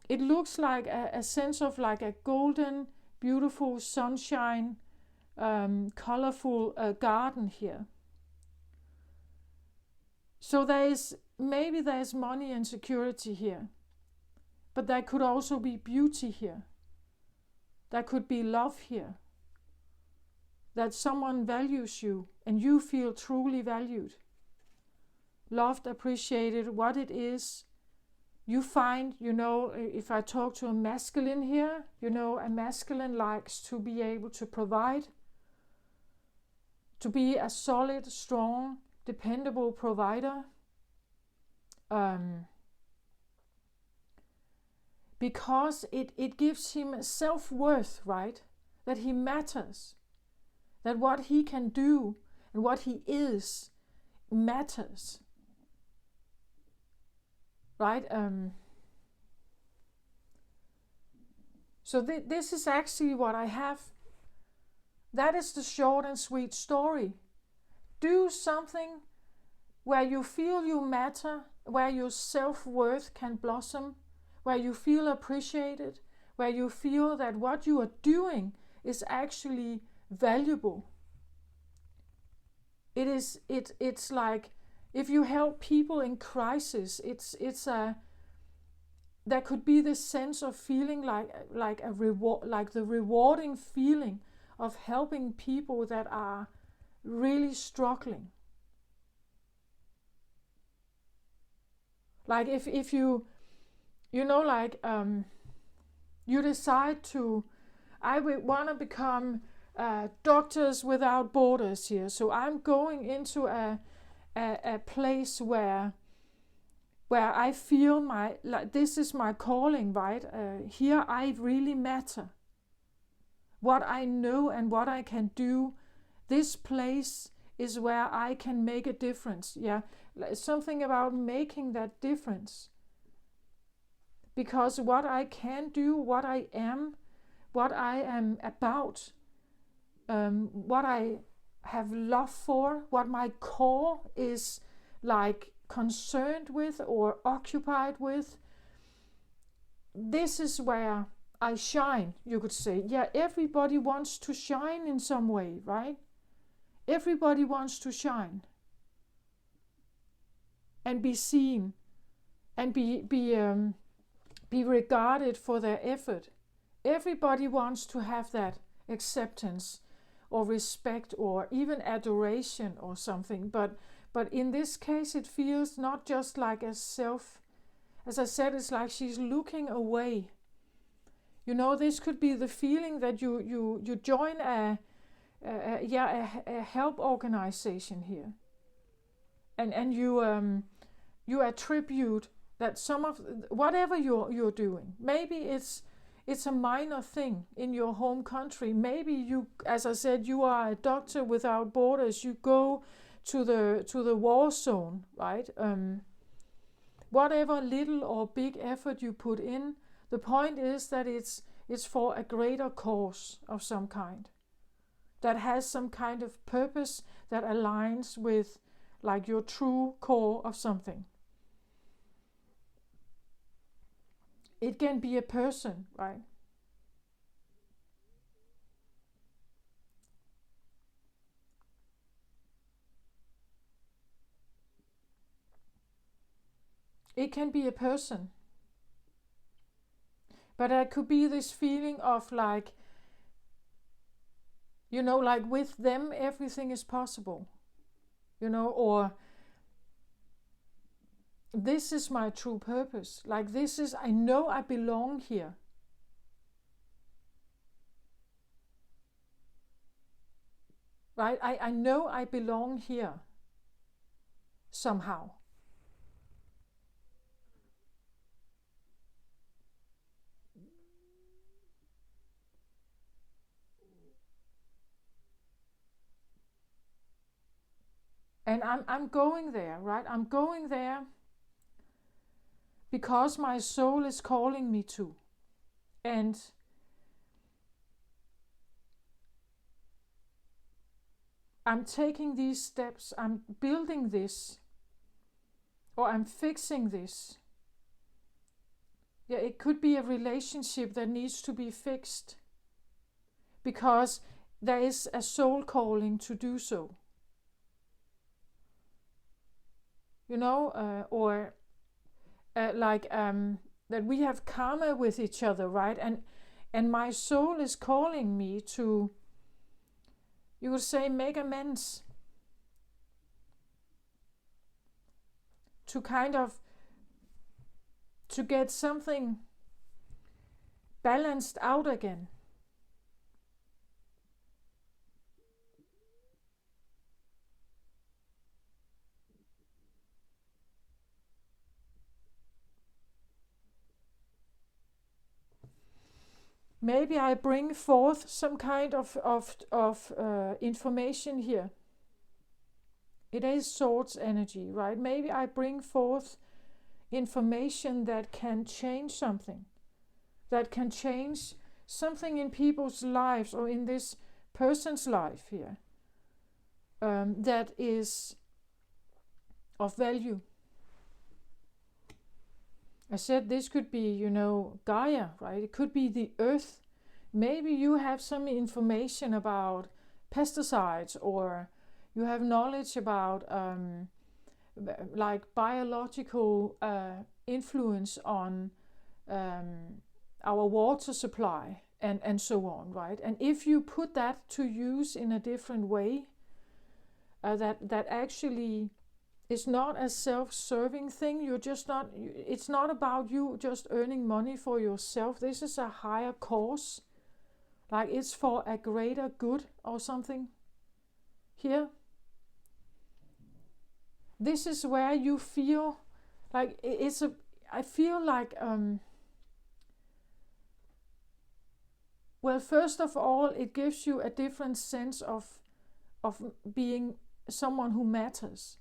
it looks like a sense of like a golden, beautiful sunshine, colorful garden here. So maybe there's money and security here, but there could also be beauty here. There could be love here. That someone values you and you feel truly valued. Loved, appreciated, what it is. You find, you know, if I talk to a masculine here, you know, a masculine likes to be able to provide, to be a solid, strong, dependable provider. Because it gives him self-worth, right? That he matters. That what he can do and what he is matters. Right? So this is actually what I have. That is the short and sweet story. Do something where you feel you matter, where your self-worth can blossom, where you feel appreciated, where you feel that what you are doing is actually valuable. It's like if you help people in crisis, there could be this sense of feeling like a reward, like the rewarding feeling of helping people that are really struggling. Like if you know, like you decide I want to become Doctors Without Borders here. So I'm going into a place where I feel this is my calling, right? Here I really matter. What I know and what I can do, this place is where I can make a difference. Yeah, something about making that difference. because what I can do, what I am about, what I have love for, what my core is like concerned with or occupied with, this is where I shine, you could say. Yeah, everybody wants to shine in some way, right? Everybody wants to shine and be seen and be regarded for their effort. Everybody wants to have that acceptance or respect or even adoration or something. But in this case, it feels not just like a self. As I said, it's like she's looking away. You know, this could be the feeling that you join a help organization here, and you attribute that some of whatever you're doing, maybe it's a minor thing in your home country. Maybe you, as I said, you are a doctor without borders. You go to the war zone, right? Whatever little or big effort you put in, the point is that it's for a greater cause of some kind, that has some kind of purpose that aligns with like your true core of something. It can be a person, right? It can be a person. But it could be this feeling of like, you know, like with them everything is possible. You know, or this is my true purpose. Like this is, I know I belong here. Right? I know I belong here somehow. And I'm going there, right? I'm going there because my soul is calling me to. And I'm taking these steps, I'm building this, or I'm fixing this. Yeah, it could be a relationship that needs to be fixed because there is a soul calling to do so. You know, or that we have karma with each other, right? And my soul is calling me to, you would say, make amends, to kind of to get something balanced out again. Maybe I bring forth some kind of information here. It is swords energy, right? Maybe I bring forth information that can change something, that can change something in people's lives or in this person's life here, that is of value. I said this could be, you know, Gaia, right? It could be the earth. Maybe you have some information about pesticides, or you have knowledge about like biological influence on our water supply and so on, right? And if you put that to use in a different way, that actually is not a self-serving thing. You're just not, it's not about you just earning money for yourself. This is a higher cause, like it's for a greater good or something here. This is where you feel like I feel like well, first of all, it gives you a different sense of being someone who matters,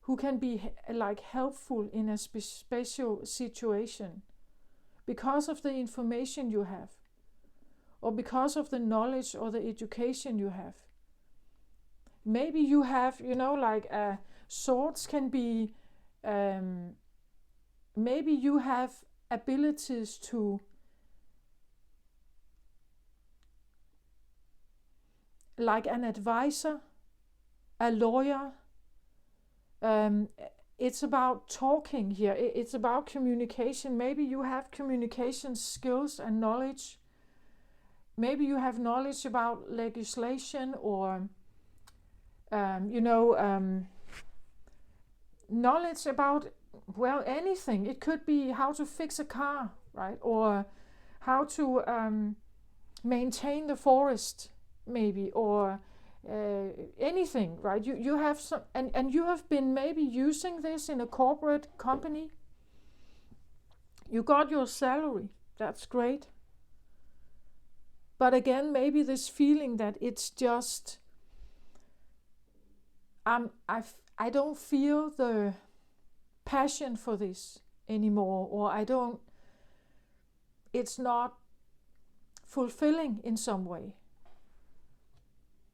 who can be like helpful in a special situation because of the information you have, or because of the knowledge or the education you have. Maybe you have, like swords can be, maybe you have abilities to, like an advisor, a lawyer. It's about talking here. It's about communication. Maybe you have communication skills and knowledge. Maybe you have knowledge about legislation or, knowledge about, well, anything. It could be how to fix a car, right? Or how to maintain the forest, maybe, or anything, right? You have some, and you have been maybe using this in a corporate company. You got your salary. That's great. But again, maybe this feeling that it's just, I don't feel the passion for this anymore, or it's not fulfilling in some way.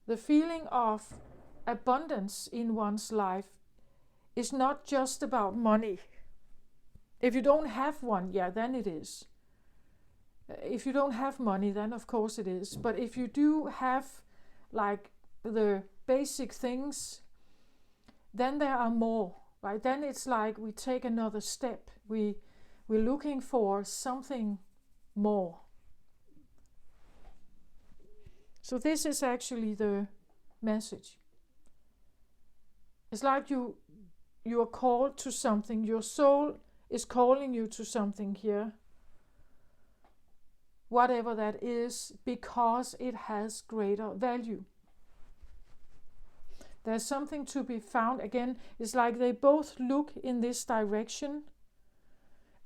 The feeling of abundance in one's life is not just about money. If you don't have one, yeah, then it is. If you don't have money, then of course it is. But if you do have like the basic things, then there are more, right? Then it's like we take another step. We're looking for something more. So this is actually the message. It's like you are called to something. Your soul is calling you to something here. Whatever that is, because it has greater value. There's something to be found. Again, it's like they both look in this direction.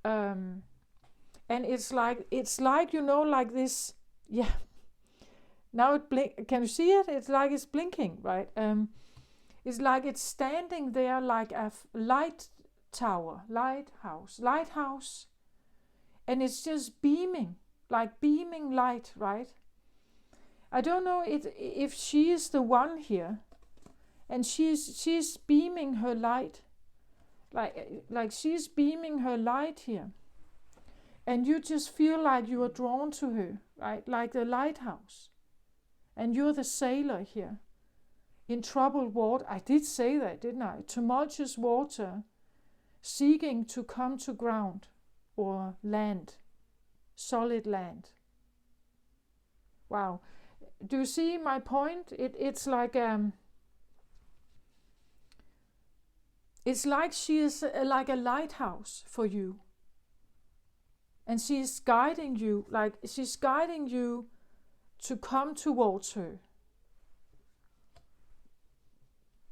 And it's like like this, yeah. Now it blink. Can you see it? It's like it's blinking, right? It's like it's standing there like a lighthouse, and it's just beaming, like beaming light, right? I don't know if she is the one here, and she's beaming her light, like she's beaming her light here, and you just feel like you are drawn to her, right? Like the lighthouse. And you're the sailor here. In troubled water, I did say that, didn't I? Tumultuous water, seeking to come to ground or land, solid land. Wow. Do you see my point? It's like she is like a lighthouse for you. And she's guiding you, to come towards her,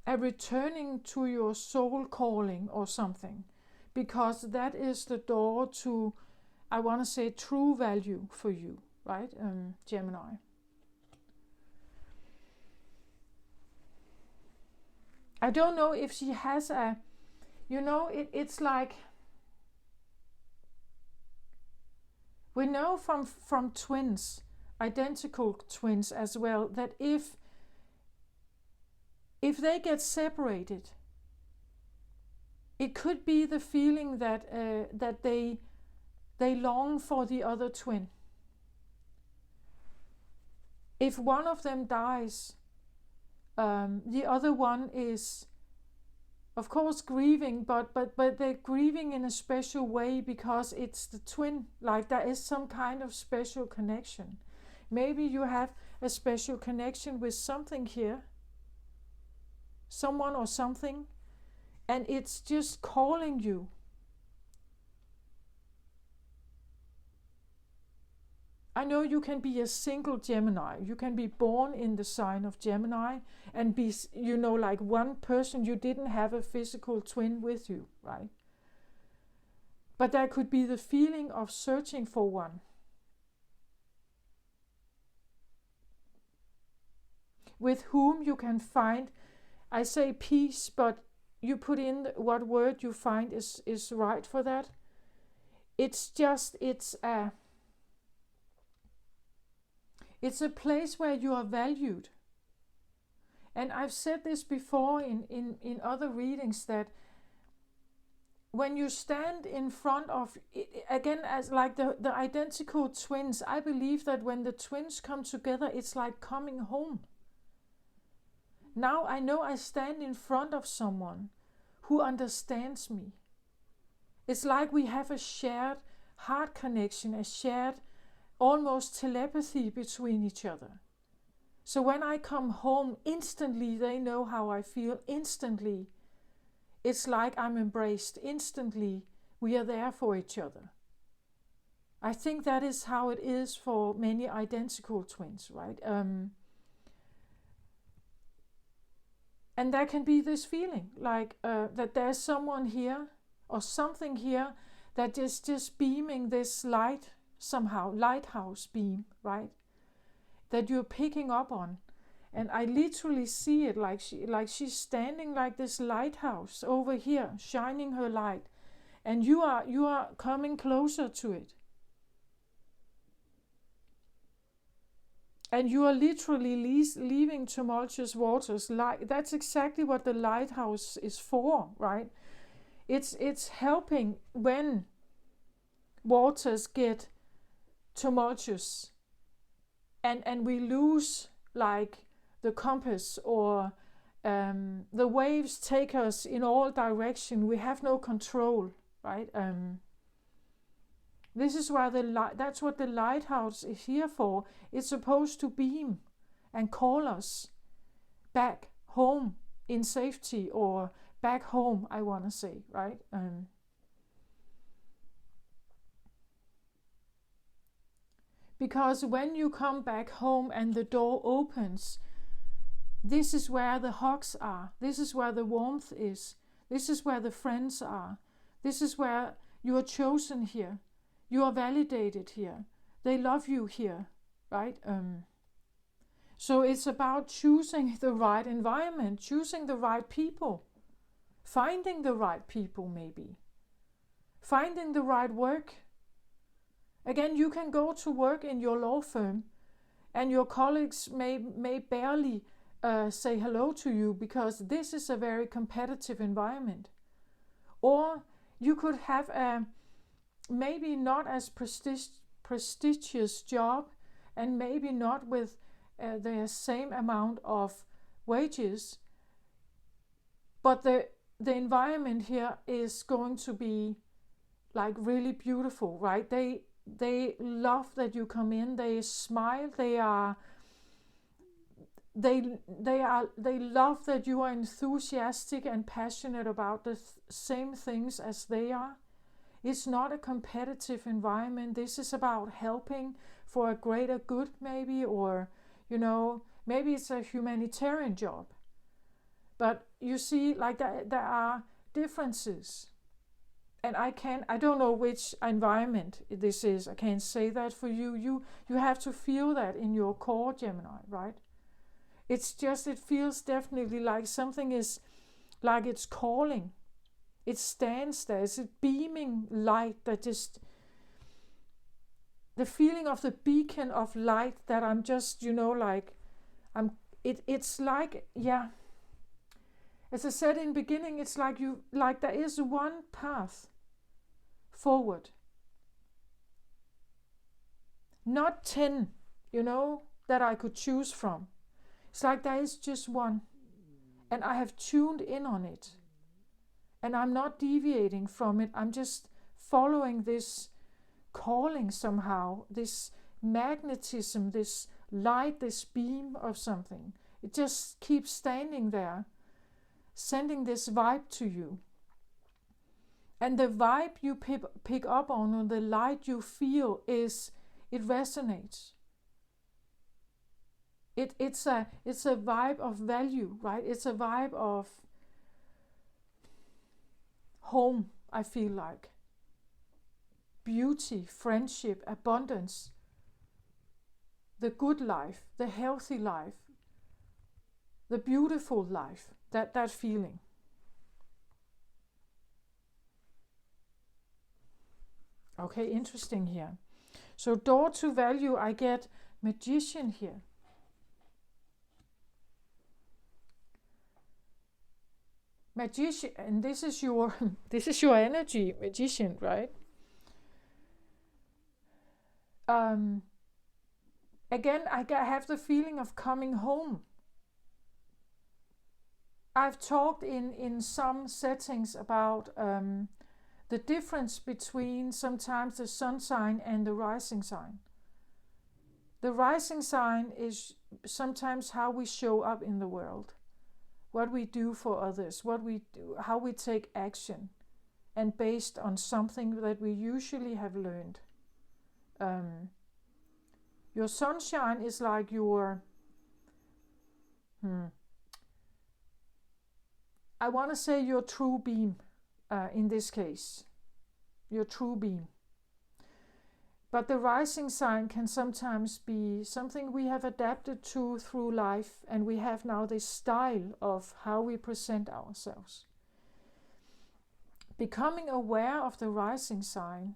and returning to your soul calling or something, because that is the door to, I want to say, true value for you, right, Gemini? I don't know if she has a, it's like, we know from twins, identical twins as well, that if they get separated, it could be the feeling that they long for the other twin. If one of them dies, the other one is, of course, grieving, but they're grieving in a special way because it's the twin. Like there is some kind of special connection. Maybe you have a special connection with something here, someone or something, and it's just calling you. I know you can be a single Gemini. You can be born in the sign of Gemini and be, like one person. You didn't have a physical twin with you, right? But there could be the feeling of searching for one. With whom you can find, I say peace, but you put in what word you find is right for that. It's a place where you are valued. And I've said this before in other readings, that when you stand in front of, again, as like the identical twins, I believe that when the twins come together, it's like coming home. Now I know I stand in front of someone who understands me. It's like we have a shared heart connection, a shared almost telepathy between each other. So when I come home, instantly they know how I feel. Instantly, it's like I'm embraced. Instantly, we are there for each other. I think that is how it is for many identical twins, right? And there can be this feeling like that there's someone here or something here that is just beaming this light somehow, lighthouse beam, right? That you're picking up on. And I literally see it like she's standing like this lighthouse over here, shining her light. And you are coming closer to it. And you are literally leaving tumultuous waters. That's exactly what the lighthouse is for, right? It's helping when waters get tumultuous and we lose like the compass, or the waves take us in all directions. We have no control, right? This is why that's what the lighthouse is here for. It's supposed to beam and call us back home in safety, or back home, I want to say, right? Because when you come back home and the door opens, this is where the hugs are. This is where the warmth is. This is where the friends are. This is where you are chosen here. You are validated here. They love you here, right? So it's about choosing the right environment, choosing the right people, finding the right people maybe, finding the right work. Again, you can go to work in your law firm and your colleagues may barely say hello to you because this is a very competitive environment. Or you could have a maybe not as prestigious job, and maybe not with the same amount of wages, but the environment here is going to be like really beautiful, right? They love that you come in. They smile. They love that you are enthusiastic and passionate about the same things as they are. It's not a competitive environment. This is about helping for a greater good, maybe, or, maybe it's a humanitarian job. But you see, like there are differences. And I don't know which environment this is. I can't say that for you. You have to feel that in your core, Gemini, right? It's just, it feels definitely like something is, like it's calling. It stands there. It's a beaming light that just, the feeling of the beacon of light that I'm just, it's like, yeah. As I said in the beginning, it's like there is one path forward. Not 10, that I could choose from. It's like there is just one. And I have tuned in on it. And I'm not deviating from it. I'm just following this calling somehow, this magnetism, this light, this beam of something. It just keeps standing there, sending this vibe to you. And the vibe you pick up on, or the light you feel, it resonates. It's a vibe of value, right? It's a vibe of home, I feel like. Beauty, friendship, abundance, the good life, the healthy life, the beautiful life, that feeling. Okay, interesting here. So door to value, I get magician here. Magician, and this is your this is your energy, magician, right? Again, I have the feeling of coming home. I've talked in some settings about the difference between sometimes the sun sign and the rising sign. The rising sign is sometimes how we show up in the world, what we do for others, what we do, how we take action, and based on something that we usually have learned. Your sunshine is like your, I want to say your true beam, in this case, your true beam. But the rising sign can sometimes be something we have adapted to through life, and we have now this style of how we present ourselves. Becoming aware of the rising sign,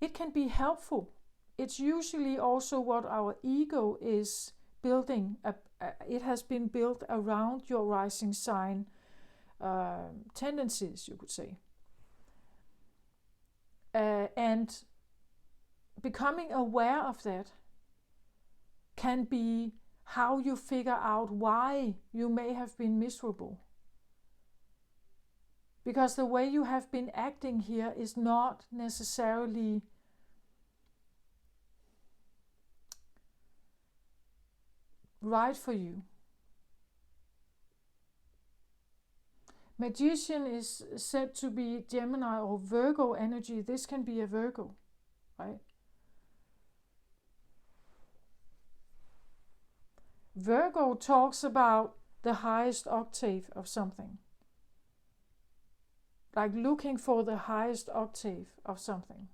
it can be helpful. It's usually also what our ego is building. It has been built around your rising sign tendencies, you could say. And becoming aware of that can be how you figure out why you may have been miserable. Because the way you have been acting here is not necessarily right for you. Magician is said to be Gemini or Virgo energy. This can be a Virgo, right? Virgo talks about the highest octave of something. Like looking for the highest octave of something.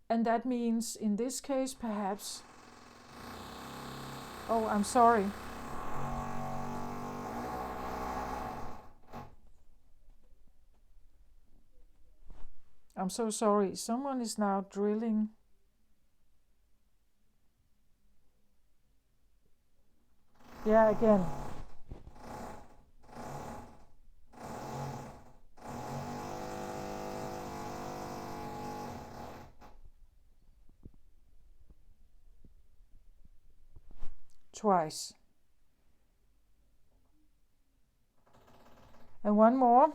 And that means, in this case, perhaps... Oh, I'm sorry. I'm so sorry. Someone is now drilling. Yeah, again. Twice. And one more.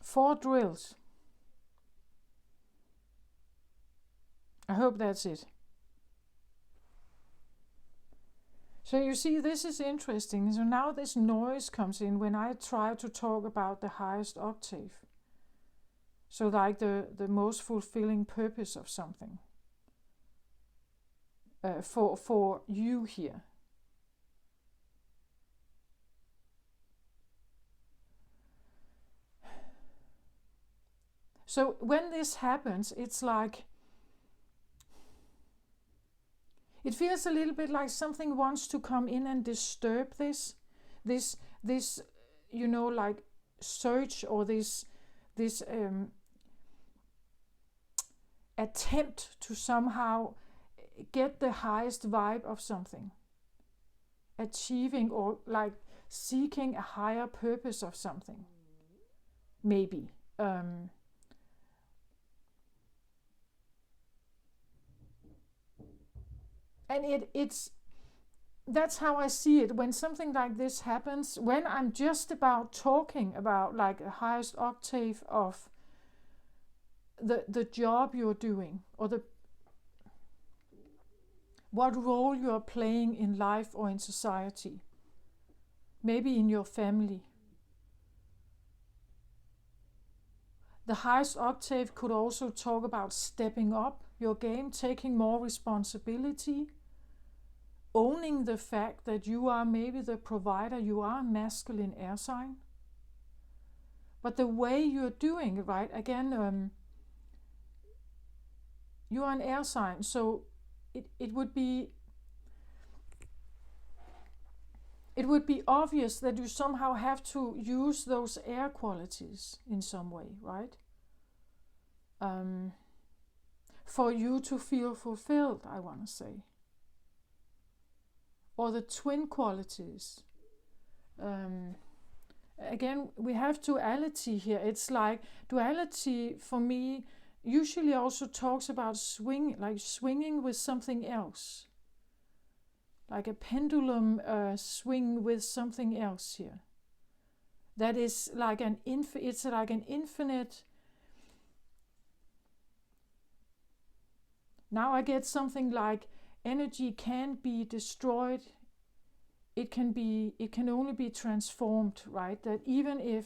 Four drills. I hope that's it. So you see, this is interesting. So now this noise comes in when I try to talk about the highest octave. So like the most fulfilling purpose of something. For you here. So when this happens, it's like, it feels a little bit like something wants to come in and disturb this, you know, like search, or this attempt to somehow get the highest vibe of something, achieving or like seeking a higher purpose of something, maybe. And it's that's how I see it when something like this happens, when I'm just about talking about like a highest octave of the job you're doing, or what role you're playing in life or in society, maybe in your family. The highest octave could also talk about stepping up your game, taking more responsibility, owning the fact that you are maybe the provider, you are a masculine air sign. But the way you're doing it, right, again, you are an air sign, so it would be obvious that you somehow have to use those air qualities in some way, right? For you to feel fulfilled, I want to say. Or the twin qualities. Again, we have duality here. It's like duality for me usually also talks about swinging with something else. Like a pendulum swing with something else here. That is like it's like an infinite. Now I get something like energy can't be destroyed. It can only be transformed, right? That even if,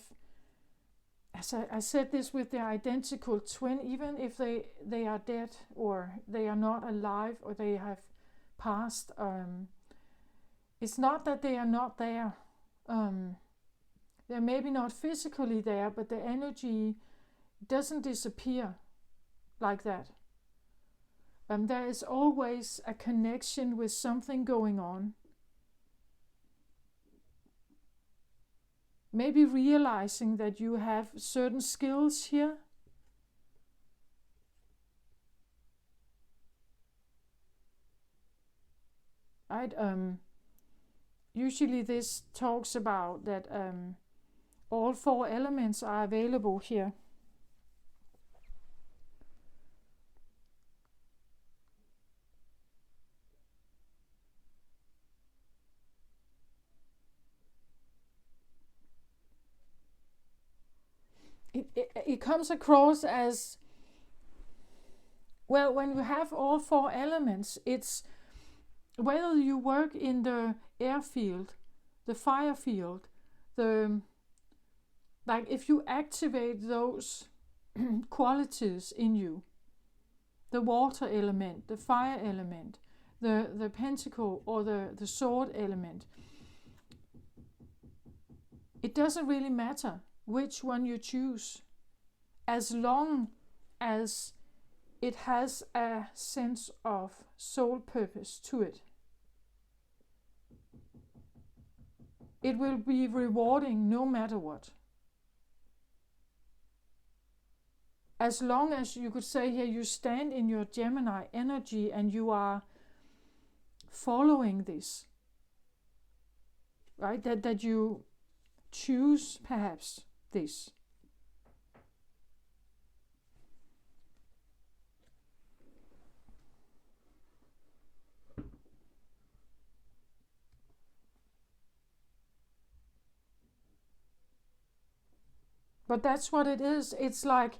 as I said this with the identical twin, even if they are dead or they are not alive or they have passed, it's not that they are not there. They're maybe not physically there, but the energy doesn't disappear like that. There is always a connection with something going on. Maybe realizing that you have certain skills here. Right? Usually this talks about that all 4 elements are available here. It comes across as, well, when you have all 4 elements, it's whether you work in the air field, the fire field, like if you activate those qualities in you, the water element, the fire element, the pentacle or the sword element, it doesn't really matter which one you choose, as long as it has a sense of soul purpose to it. It will be rewarding no matter what. As long as you could say here, you stand in your Gemini energy and you are following this, right? That you choose perhaps this. But that's what it is. It's like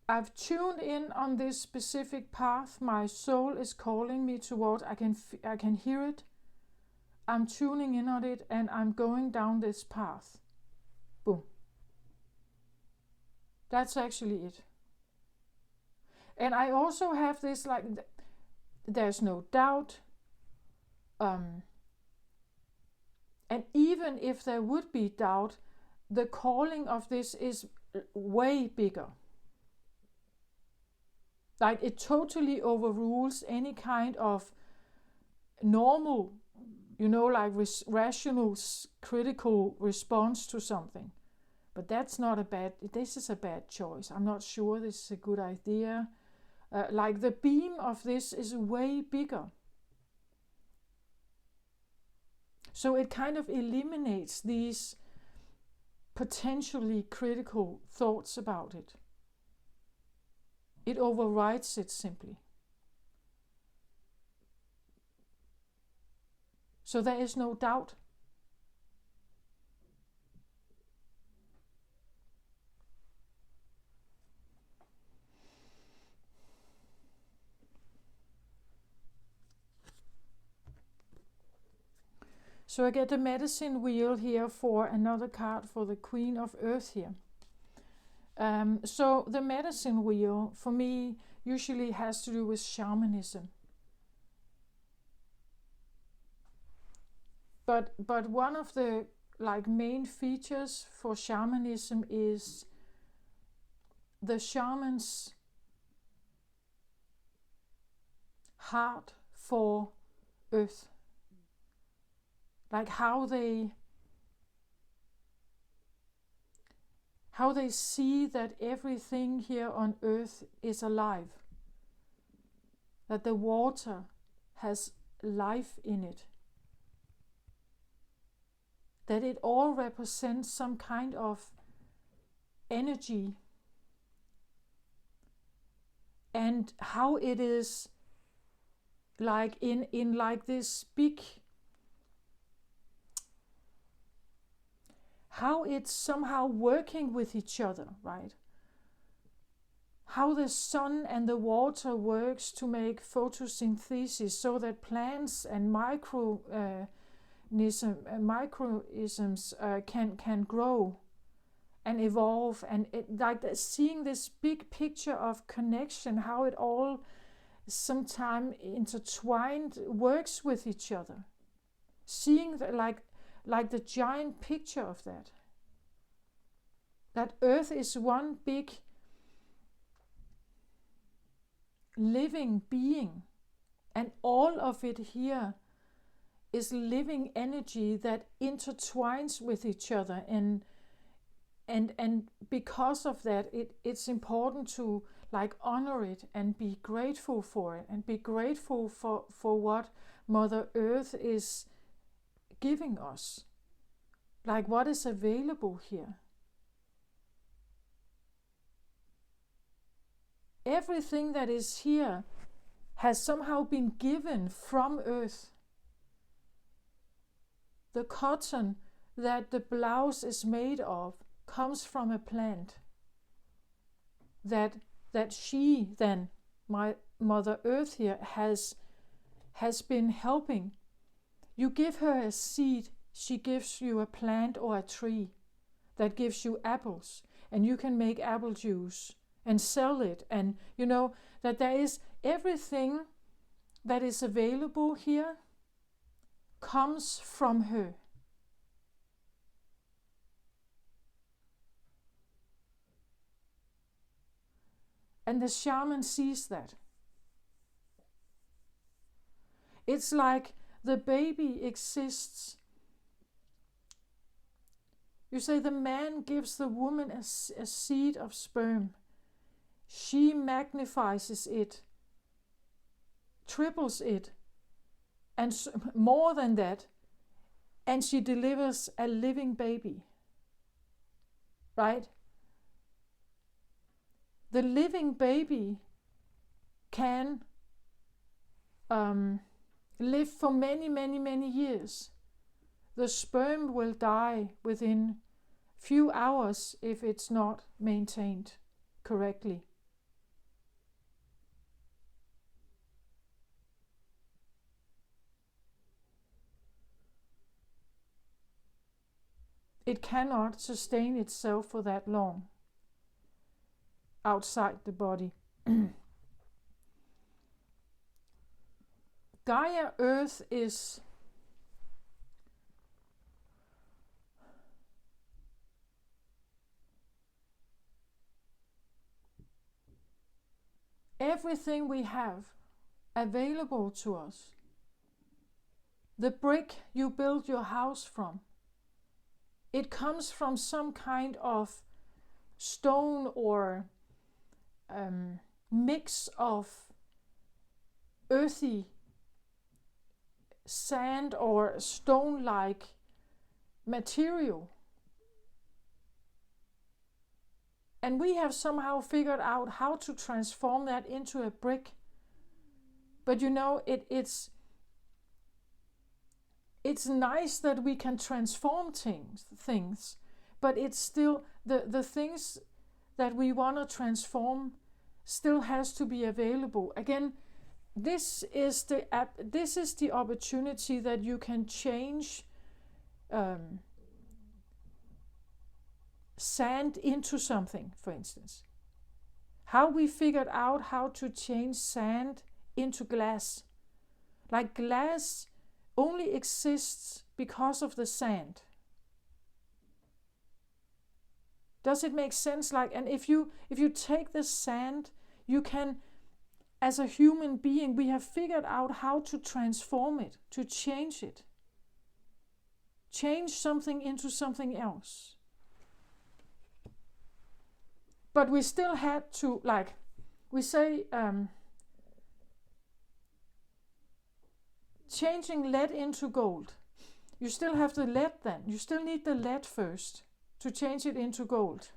I've tuned in on this specific path. My soul is calling me towards. I can hear it. I'm tuning in on it and I'm going down this path. Boom. That's actually it. And I also have this like, there's no doubt. And even if there would be doubt, the calling of this is way bigger. Like it totally overrules any kind of normal, like rational, critical response to something. But that's not this is a bad choice. I'm not sure this is a good idea. Like the beam of this is way bigger. So it kind of eliminates these potentially critical thoughts about it. It overrides it simply. So there is no doubt. So I get the medicine wheel here for another card for the Queen of Earth here. So the medicine wheel for me usually has to do with shamanism. But one of the like main features for shamanism is the shaman's heart for earth, like how they see that everything here on earth is alive, that the water has life in it, that it all represents some kind of energy, and how it is like in like this big, how it's somehow working with each other, right? How the sun and the water works to make photosynthesis so that plants and microisms can grow and evolve, and seeing this big picture of connection, how it all sometime intertwined works with each other, seeing like the giant picture of that earth is one big living being, and all of it here is living energy that intertwines with each other, and because of that it's important to like honor it and be grateful for it, and be grateful for what Mother Earth is giving us, like what is available here. Everything that is here has somehow been given from Earth. The cotton that the blouse is made of comes from a plant that she then, my Mother Earth here, has been helping. You give her a seed, she gives you a plant or a tree that gives you apples, and you can make apple juice and sell it, and you know that there is everything that is available here comes from her. And the shaman sees that. It's like the baby exists. You say the man gives the woman a seed of sperm. She magnifies it, triples it, and more than that, and she delivers a living baby. Right? The living baby can live for many, many, many years. The sperm will die within few hours if it's not maintained correctly. It cannot sustain itself for that long outside the body. Gaia Earth is everything we have available to us. The brick you build your house from, it comes from some kind of stone or mix of earthy sand or stone-like material. And we have somehow figured out how to transform that into a brick. But you know, it's nice that we can transform things, but it's still the things that we want to transform still has to be available. Again, this is the opportunity that you can change sand into something, for instance. How we figured out how to change sand into glass. Like glass only exists because of the sand. Does it make sense? And if you take the sand, you can, as a human being, we have figured out how to transform it, to change it. Change something into something else. But we still had to, like, we say, changing lead into gold. You still have the lead then. You still need the lead first to change it into gold.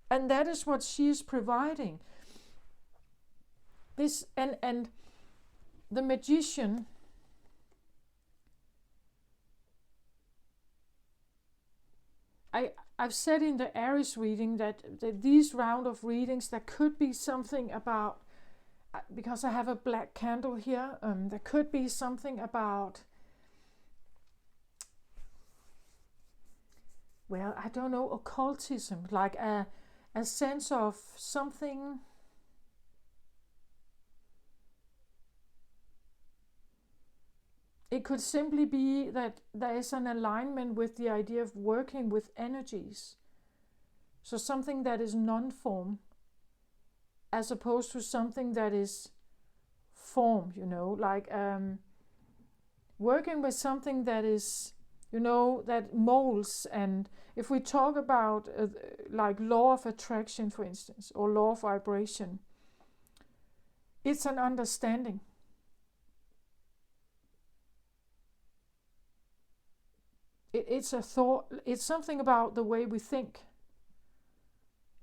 And that is what she is providing. This and the magician, I've said in the Aries reading that these round of readings, there could be something about, because I have a black candle here, there could be something about, well, I don't know, occultism, like a sense of something. It could simply be that there is an alignment with the idea of working with energies. So something that is non-form, as opposed to something that is form, like working with something that is, that molds. And if we talk about like law of attraction, for instance, or law of vibration, it's an understanding. It's a thought, it's something about the way we think.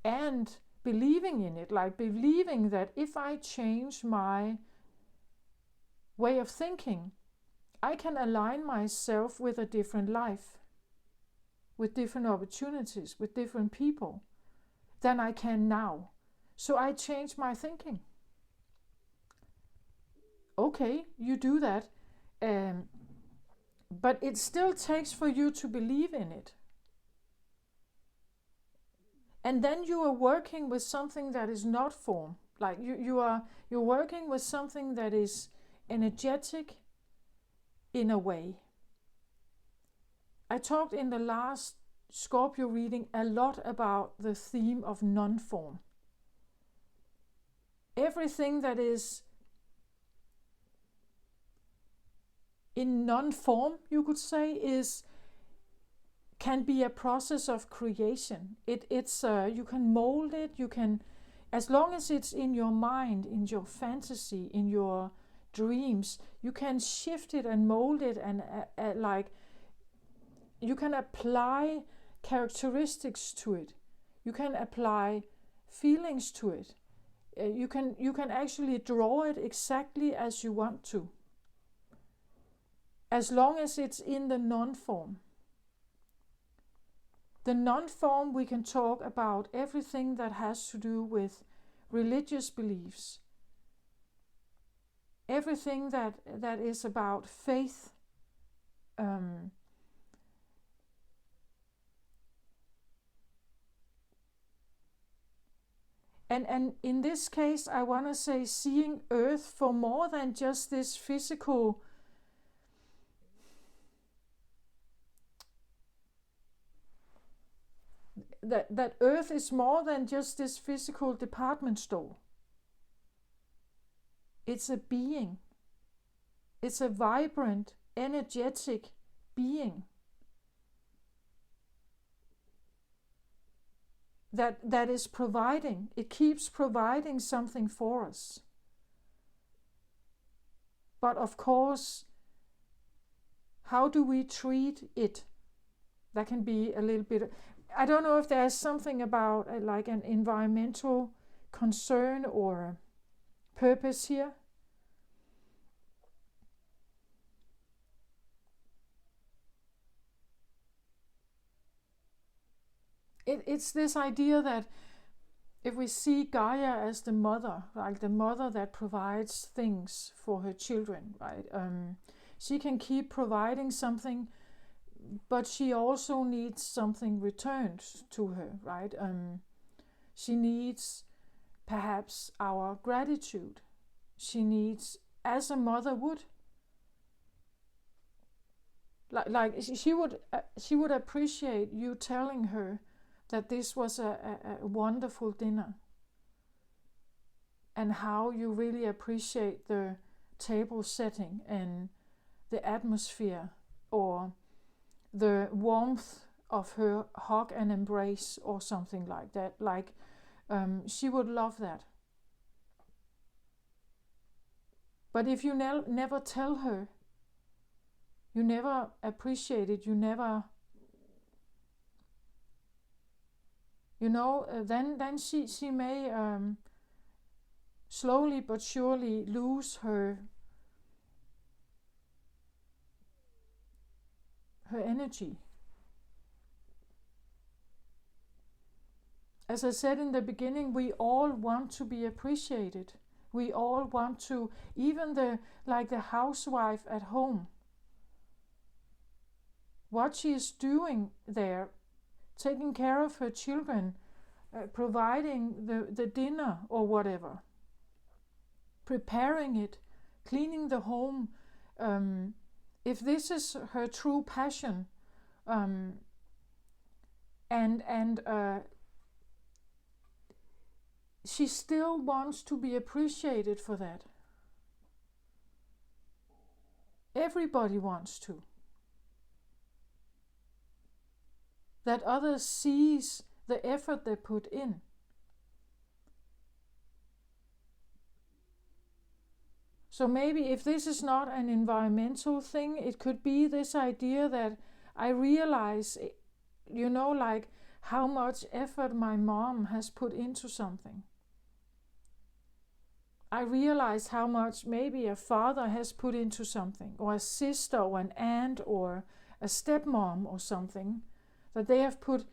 And believing in it, like believing that if I change my way of thinking, I can align myself with a different life, with different opportunities, with different people than I can now. So I change my thinking. Okay, you do that. But it still takes for you to believe in it. And then you are working with something that is not form. Like you're working with something that is energetic in a way. I talked in the last Scorpio reading a lot about the theme of non-form. Everything that is in non-form, you could say, can be a process of creation. It's you can mold it. You can, as long as it's in your mind, in your fantasy, in your dreams, you can shift it and mold it, and like you can apply characteristics to it. You can apply feelings to it. You can actually draw it exactly as you want to, as long as it's in the non-form. The non-form, we can talk about everything that has to do with religious beliefs, everything that is about faith, and in this case, I want to say seeing Earth for more than just this physical that Earth is more than just this physical department store. It's a being. It's a vibrant, energetic being that is providing. It keeps providing something for us. But of course, how do we treat it? That can be a little bit. I don't know if there's something about like an environmental concern or purpose here. It's this idea that if we see Gaia as the mother, like the mother that provides things for her children, right? she can keep providing something, but she also needs something returned to her, right? She needs perhaps our gratitude. She needs, as a mother would, like she would appreciate you telling her that this was a wonderful dinner, and how you really appreciate the table setting and the atmosphere, or the warmth of her hug and embrace, or something like that. Like, she would love that. But if you never tell her, you never appreciate it, you never, then she may slowly but surely lose her energy. As I said in the beginning, we all want to be appreciated. We all want to, even the housewife at home, what she is doing there, taking care of her children, providing the dinner or whatever, preparing it, cleaning the home, if this is her true passion, and she still wants to be appreciated for that. Everybody wants to. That others sees the effort they put in. So maybe if this is not an environmental thing, it could be this idea that I realize, like how much effort my mom has put into something. I realize how much maybe a father has put into something, or a sister, or an aunt, or a stepmom, or something, that they have put,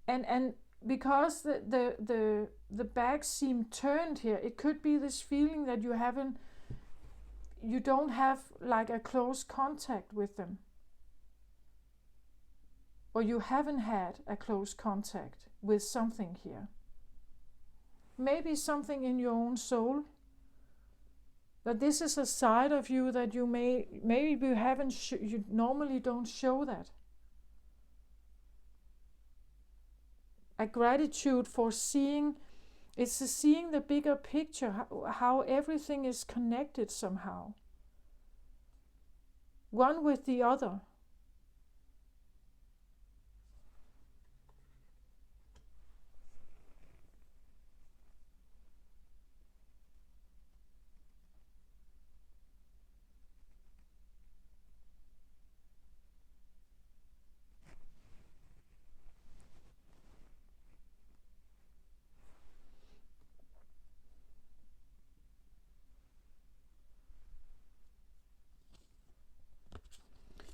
and because the back seem turned here, it could be this feeling that you don't have like a close contact with them, or you haven't had a close contact with something here. Maybe something in your own soul, that this is a side of you that you maybe you haven't you normally don't show that. A gratitude for seeing the bigger picture, how everything is connected somehow, one with the other.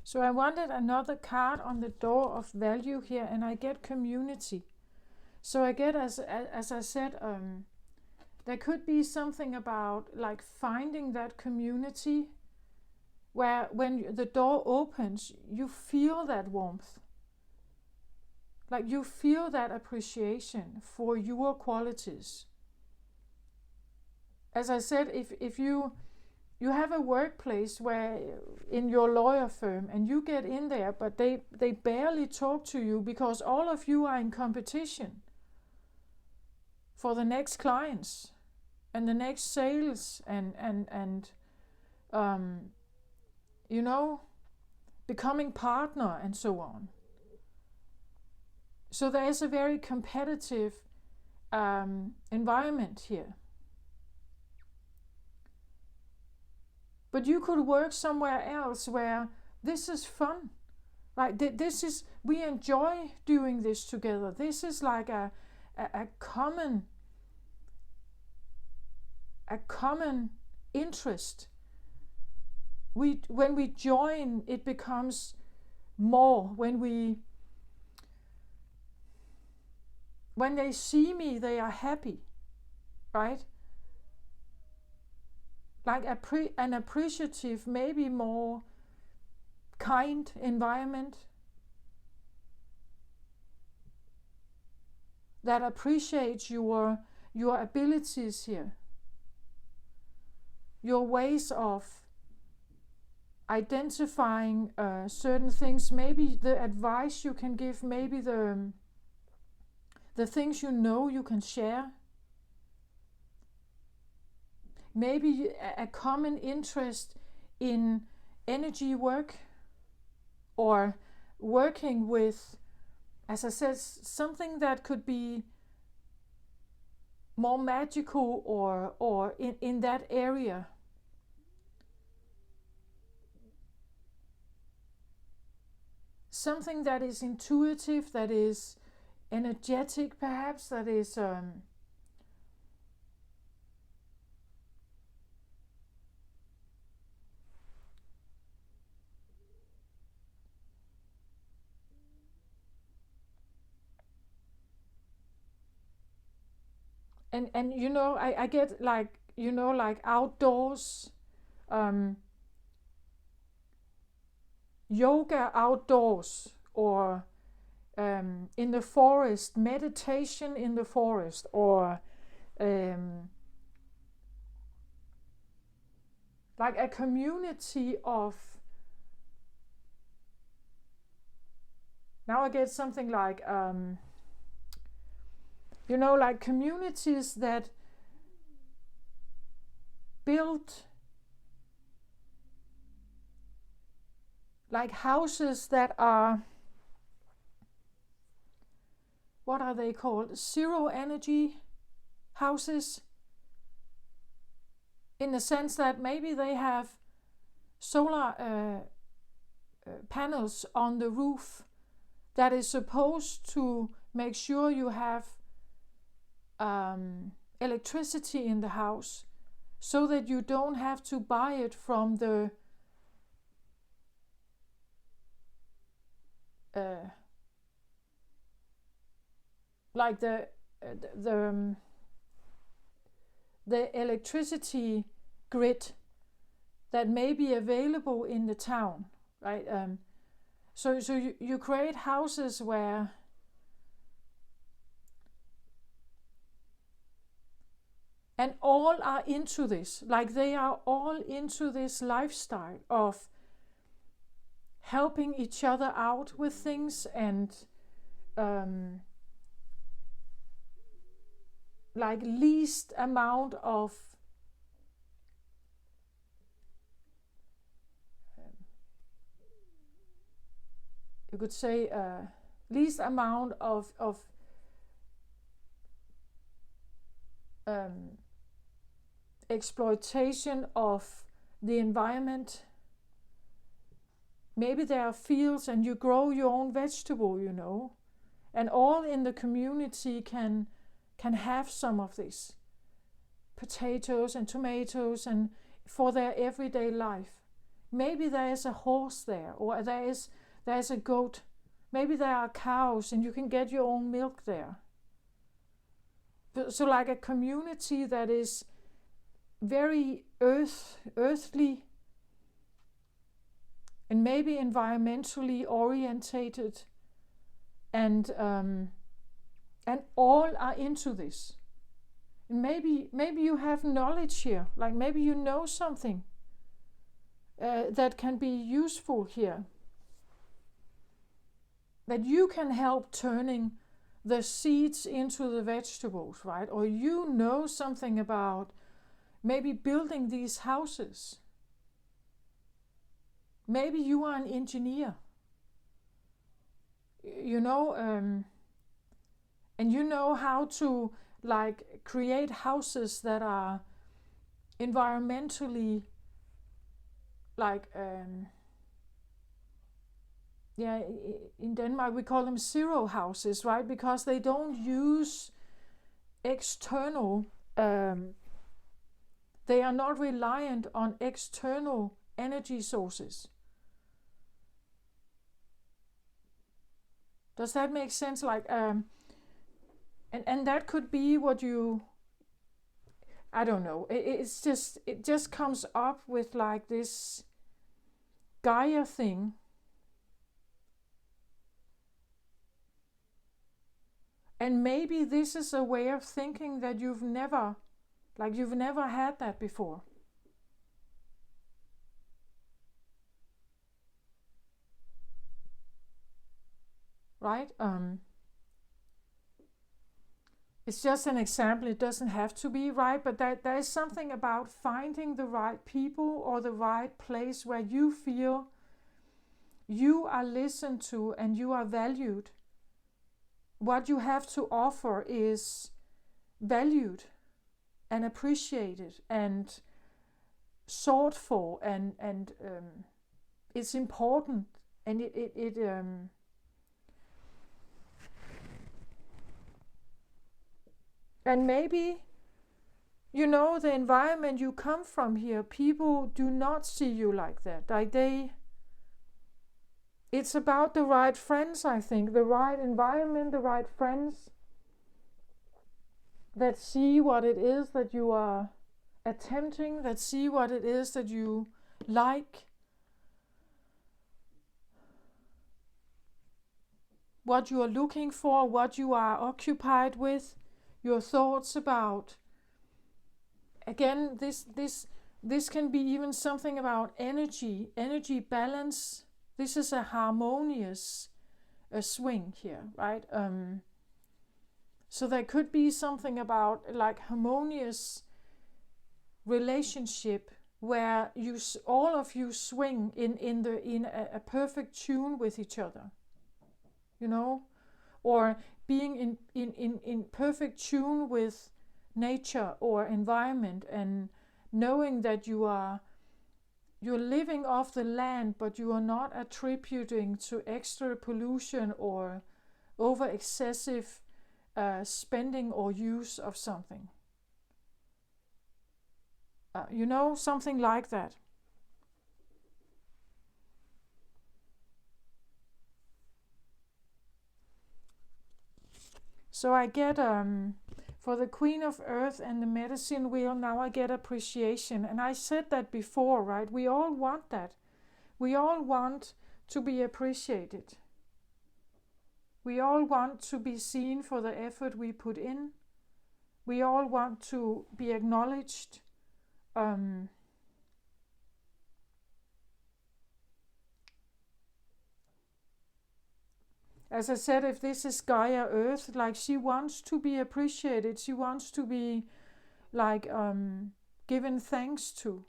So I wanted another card on the door of value here, and I get community. So I get, as I said, there could be something about like finding that community where when the door opens, you feel that warmth. Like you feel that appreciation for your qualities. As I said, if you have a workplace where in your lawyer firm, and you get in there, but they barely talk to you because all of you are in competition for the next clients and the next sales and becoming partner and so on. So there is a very competitive environment here. But you could work somewhere else where this is fun. Like we enjoy doing this together. This is like a common interest. When we join, it becomes more. When they see me, they are happy. right? Like an appreciative, maybe more kind environment that appreciates your abilities here, your ways of identifying certain things, maybe the advice you can give, maybe the things you know you can share, maybe a common interest in energy work, or working with, as I said, something that could be more magical or in that area. Something that is intuitive, that is energetic perhaps, that is and you know, I get like, you know, like outdoors, yoga outdoors, or in the forest, meditation in the forest, or like a community of, now I get something like you know, like communities that build like houses that are, what are they called, zero energy houses, in the sense that maybe they have solar panels on the roof that is supposed to make sure you have electricity in the house, so that you don't have to buy it from the like the electricity grid that may be available in the town, right? So you create houses where and all are into this, like they are all into this lifestyle of helping each other out with things, and like least amount of you could say least amount of exploitation of the environment. Maybe there are fields and you grow your own vegetable, you know, and all in the community can have some of this, potatoes and tomatoes, and for their everyday life. Maybe there is a horse there, or there is a goat. Maybe there are cows and you can get your own milk there. So like a community that is very earthly and maybe environmentally orientated, and all are into this. And maybe you have knowledge here, like maybe you know something that can be useful here, that you can help turning the seeds into the vegetables, right? Or you know something about maybe building these houses. Maybe you are an engineer, you know, and you know how to like create houses that are environmentally like in Denmark we call them zero houses, right? Because they don't use external they are not reliant on external energy sources. Does that make sense? Like and that could be what you I don't know. It just comes up with like this Gaia thing. And maybe this is a way of thinking that you've never had that before. Right? It's just an example. It doesn't have to be, right? But there is something about finding the right people or the right place where you feel you are listened to and you are valued. What you have to offer is valued and appreciated and sought for, and it's important, and and maybe, you know, the environment you come from here, people do not see you like that. It's about the right friends, I think, the right environment, the right friends that see what it is that you are attempting, that see what it is that you like, what you are looking for, what you are occupied with, your thoughts about. Again, this can be even something about energy balance. This is a harmonious swing here, right? So there could be something about like harmonious relationship where all of you swing in a perfect tune with each other, you know, or being in perfect tune with nature or environment, and knowing that you're living off the land, but you are not attributing to extra pollution or over excessive spending or use of something. You know, something like that. So I get for the Queen of Earth and the medicine wheel, now I get appreciation. And I said that before, right? We all want that. We all want to be appreciated. We all want to be seen for the effort we put in. We all want to be acknowledged. As I said, if this is Gaia Earth, like she wants to be appreciated, she wants to be like given thanks to.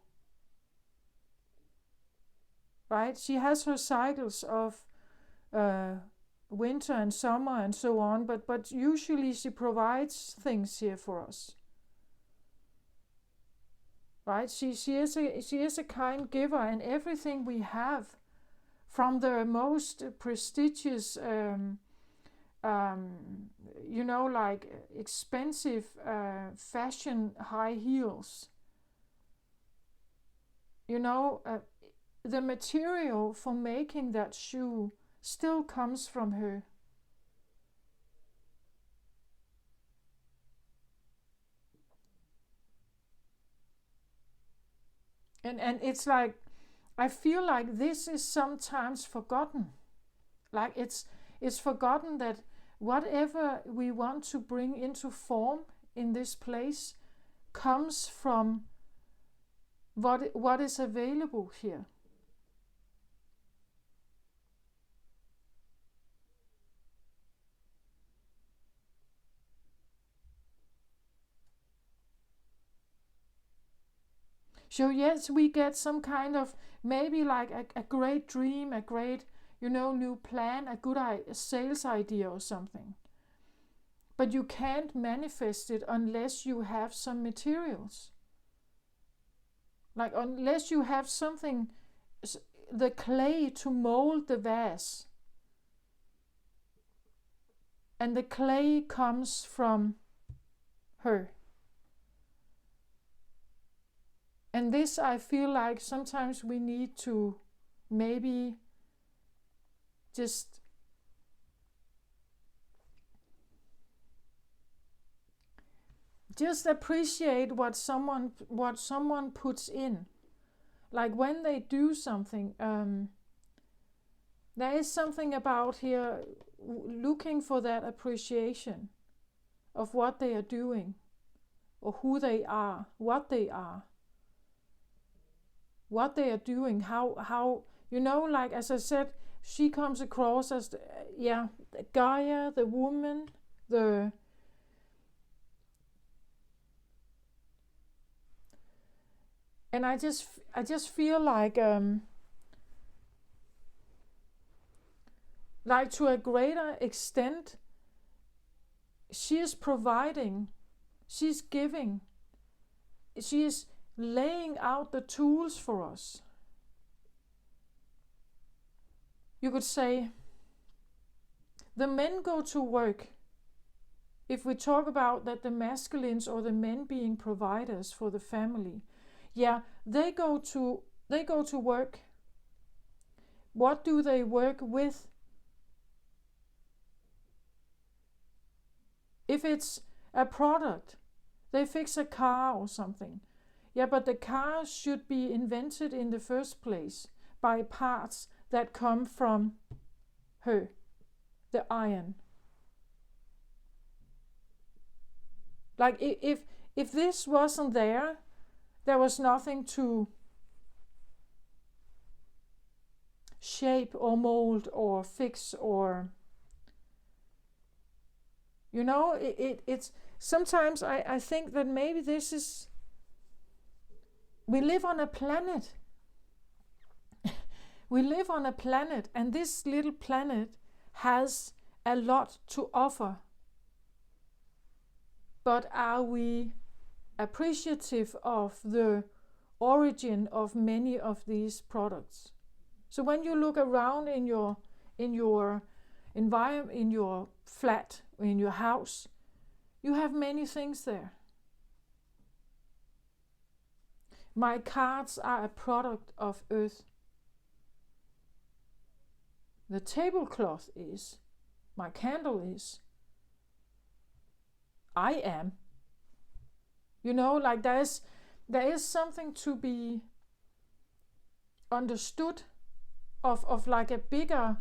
Right? She has her cycles of winter and summer and so on, but usually she provides things here for us. Right? She is a kind giver, and everything we have, from the most prestigious, you know, like expensive fashion high heels. You know, the material for making that shoe still comes from her. And it's like, I feel like this is sometimes forgotten. Like it's forgotten that whatever we want to bring into form in this place comes from what is available here. So yes, we get some kind of, maybe like a great dream, a great, you know, new plan, a good sales idea or something. But you can't manifest it unless you have some materials. Like unless you have something, the clay to mold the vase. And the clay comes from her. And this, I feel like sometimes we need to maybe just just appreciate what someone puts in. Like when they do something, there is something about here looking for that appreciation of what they are doing, or who they are, what they are doing, how like as I said, she comes across as Gaia, the woman, and I just feel like to a greater extent, she is providing, she's giving, she is laying out the tools for us. You could say the men go to work. If we talk about that, the masculines or the men being providers for the family, they go to work. What do they work with? If it's a product, they fix a car or something. But the car should be invented in the first place by parts that come from her, the iron. Like if this wasn't there, there was nothing to shape or mold or fix or it's sometimes I think that maybe this is, we live on a planet. We live on a planet, and this little planet has a lot to offer. But are we appreciative of the origin of many of these products? So when you look around in your environment, in your flat, in your house, you have many things there. My cards are a product of earth. The tablecloth is. My candle is. I am. Like there is something to be understood of like a bigger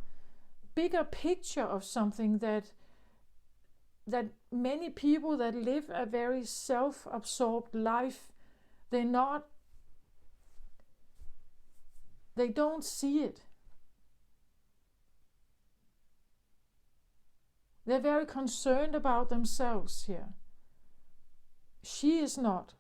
picture of something that many people that live a very self-absorbed life, they don't see it. They're very concerned about themselves here. She is not.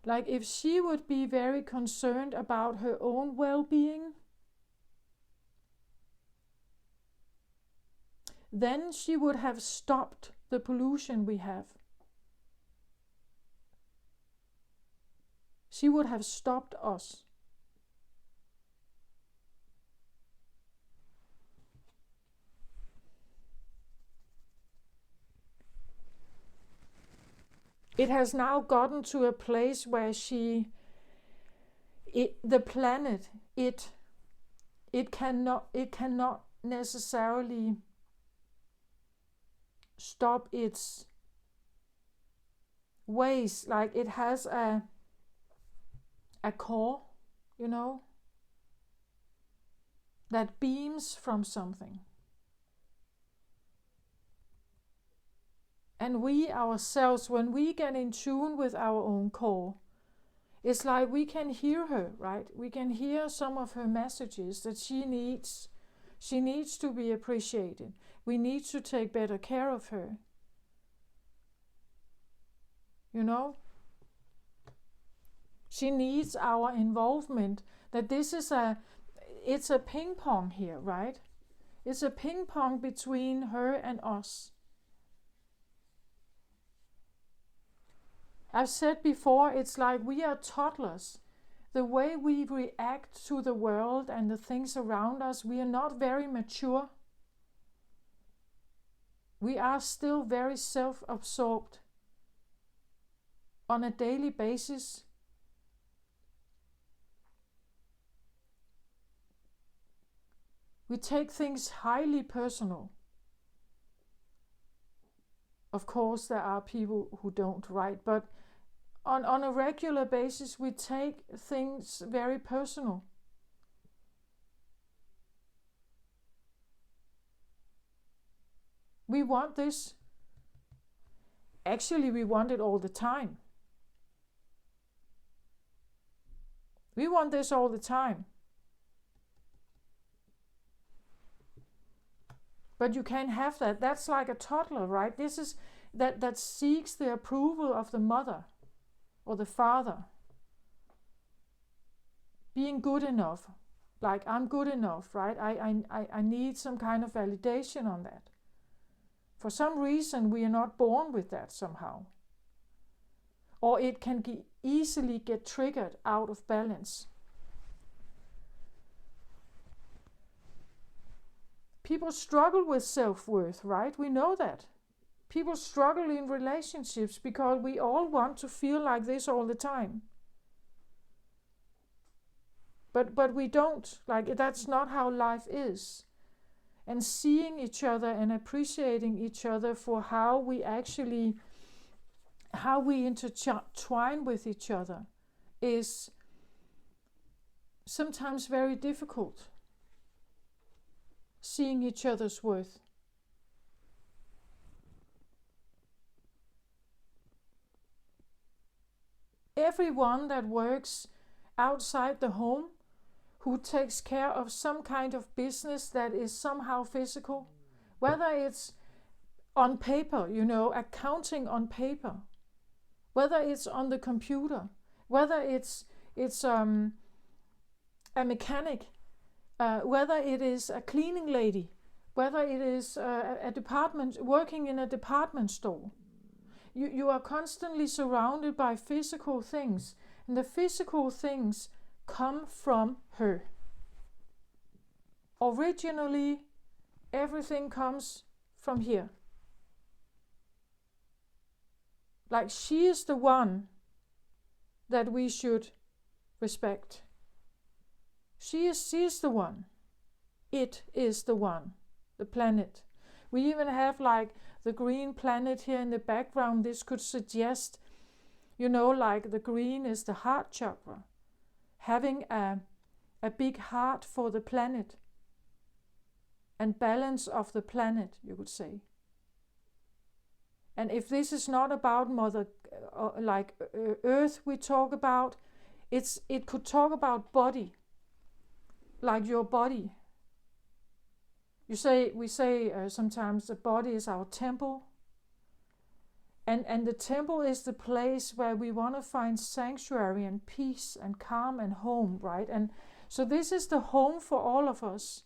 Like if she would be very concerned about her own well-being, then she would have stopped the pollution we have. She would have stopped us. It has now gotten to a place where the planet, it cannot necessarily stop its ways. Like it has a core, that beams from something. And we ourselves, when we get in tune with our own core, it's like we can hear her, right? We can hear some of her messages that she needs. She needs to be appreciated. We need to take better care of her. She needs our involvement. That it's a ping pong here, right? It's a ping pong between her and us. I've said before, it's like we are toddlers. The way we react to the world and the things around us, we are not very mature. We are still very self-absorbed on a daily basis. We take things highly personal. Of course, there are people who don't, right? But on a regular basis, we take things very personal. We want this. Actually, we want it all the time. We want this all the time. But you can't have that. That's like a toddler, right? This is that seeks the approval of the mother or the father. Being good enough. Like, I'm good enough, right? I need some kind of validation on that. For some reason, we are not born with that somehow. Or it can easily get triggered out of balance. People struggle with self-worth, right? We know that. People struggle in relationships because we all want to feel like this all the time. But we don't. Like, that's not how life is. And seeing each other and appreciating each other for how we intertwine with each other is sometimes very difficult. Seeing each other's worth. Everyone that works outside the home, who takes care of some kind of business that is somehow physical, whether it's on paper, accounting on paper, whether it's on the computer, whether it's a mechanic, whether it is a cleaning lady, whether it is working in a department store. You are constantly surrounded by physical things, and the physical things come from her. Originally, everything comes from here. Like, she is the one that we should respect. She is the one. It is the one. The planet. We even have like the green planet here in the background. This could suggest, like the green is the heart chakra. Having a big heart for the planet. And balance of the planet, you could say. And if this is not about Mother, Earth we talk about, it could talk about body. Like your body. We say sometimes the body is our temple. And the temple is the place where we want to find sanctuary and peace and calm and home, right? And so this is the home for all of us.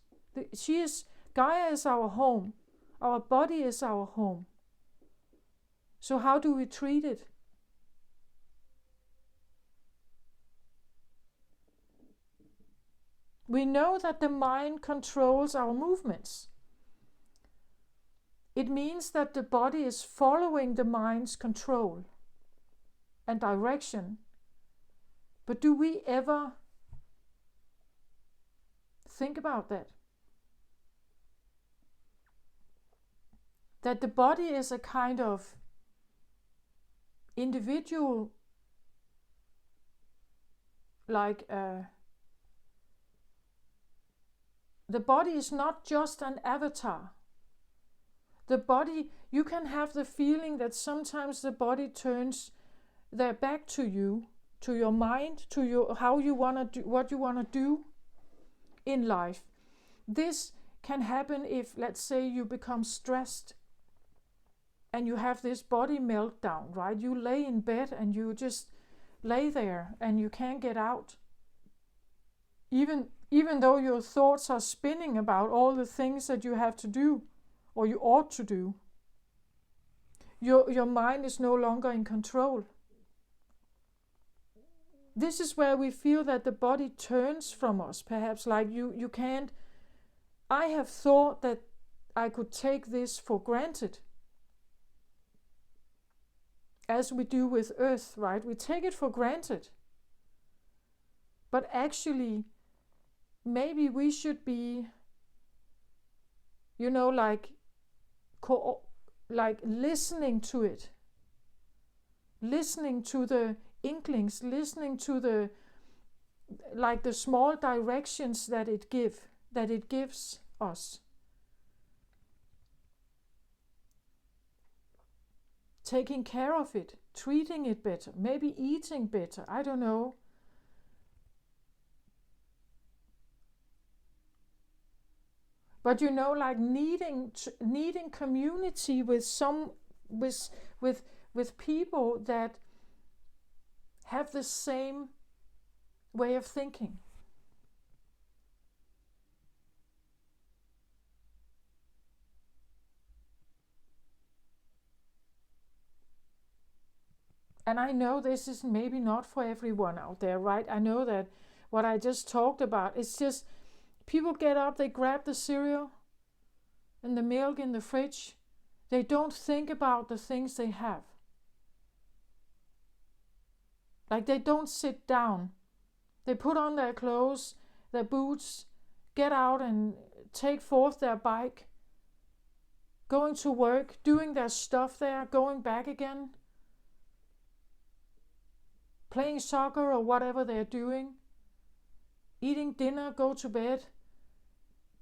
Gaia is our home. Our body is our home. So how do we treat it? We know that the mind controls our movements. It means that the body is following the mind's control and direction. But do we ever think about that? That the body is a kind of individual, the body is not just an avatar. The body, you can have the feeling that sometimes the body turns their back to you, to your mind, to your how you want to do, what you want to do in life. This can happen if, let's say, you become stressed and you have this body meltdown, right? You lay in bed and you just lay there and you can't get out. Even though your thoughts are spinning about all the things that you have to do or you ought to do, your mind is no longer in control. This is where we feel that the body turns from us, perhaps like you can't. I have thought that I could take this for granted, as we do with Earth, right? We take it for granted. But actually, maybe we should be you know, like listening to it, listening to the inklings, listening to the small directions that it gives us. Taking care of it, treating it better, maybe eating better, I don't know. But you know, like needing community with people that have the same way of thinking. And I know this is maybe not for everyone out there, right? I know that what I just talked about, it's just people get up, they grab the cereal and the milk in the fridge. They don't think about the things they have. Like they don't sit down. They put on their clothes, their boots, get out and take forth their bike, going to work, doing their stuff there, going back again, playing soccer or whatever they're doing, eating dinner, go to bed.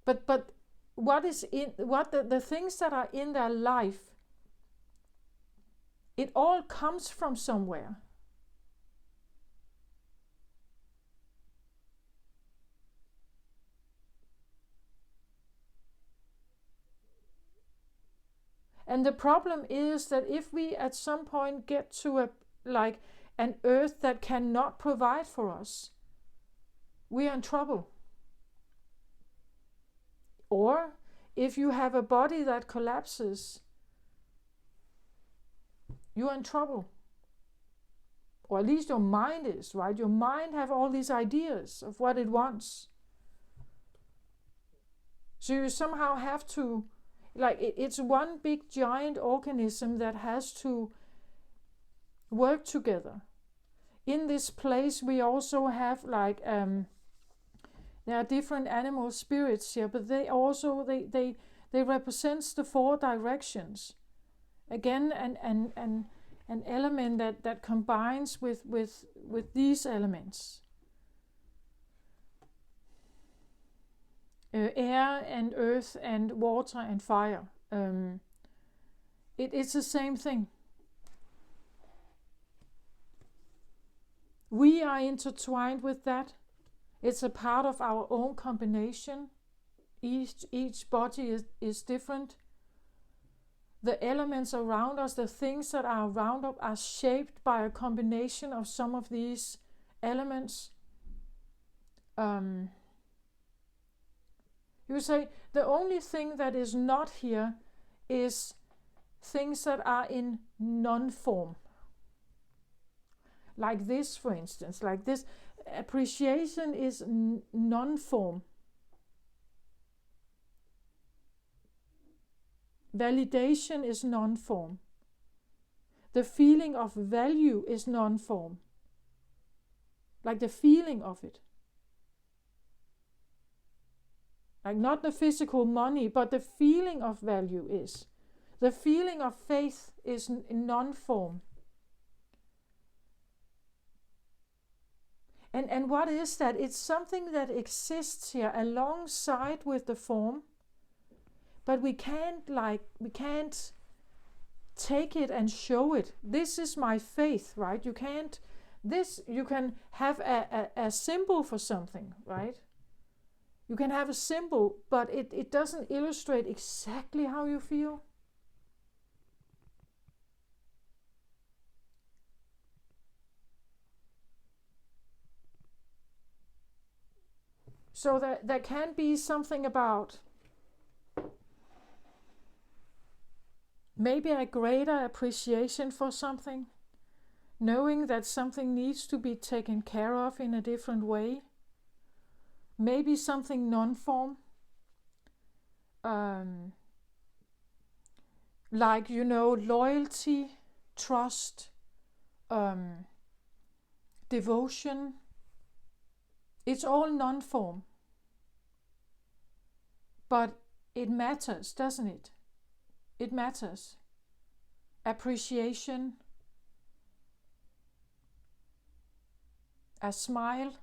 But the things that are in their life, it all comes from somewhere. And the problem is that if we at some point get to an earth that cannot provide for us, we are in trouble. Or if you have a body that collapses, you are in trouble. Or at least your mind is, right? Your mind have all these ideas of what it wants. So you somehow have to, it's one big giant organism that has to work together. In this place we also have there are different animal spirits here, but they also they represents the four directions. Again, an element that combines with these elements. Air and earth and water and fire. It's the same thing. We are intertwined with that. It's a part of our own combination. Each body is different. The elements around us, the things that are around us, are shaped by a combination of some of these elements. You say the only thing that is not here is things that are in non-form. Like this, for instance, like this. Appreciation is non-form. Validation is non-form. The feeling of value is non-form. Like the feeling of it. Like not the physical money, but the feeling of value is. The feeling of faith is non-form. And what is that? It's something that exists here alongside with the form, but we can't take it and show it. This is my faith, right? You can have a symbol for something, right? You can have a symbol, but it doesn't illustrate exactly how you feel. So there can be something about maybe a greater appreciation for something, knowing that something needs to be taken care of in a different way. Maybe something non-form, like, loyalty, trust, devotion. It's all non-form. But it matters, doesn't it? It matters. Appreciation, a smile.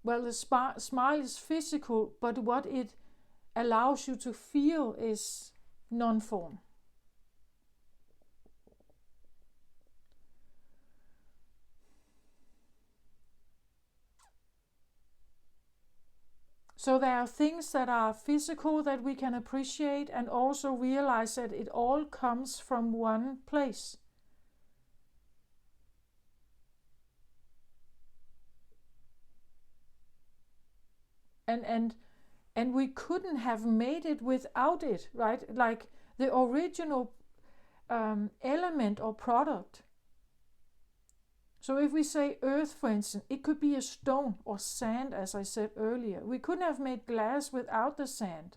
Well, the smile is physical, but what it allows you to feel is non-form. So there are things that are physical that we can appreciate, and also realize that it all comes from one place. And we couldn't have made it without it, right? Like the original element or product. So if we say earth, for instance, it could be a stone or sand, as I said earlier. We couldn't have made glass without the sand.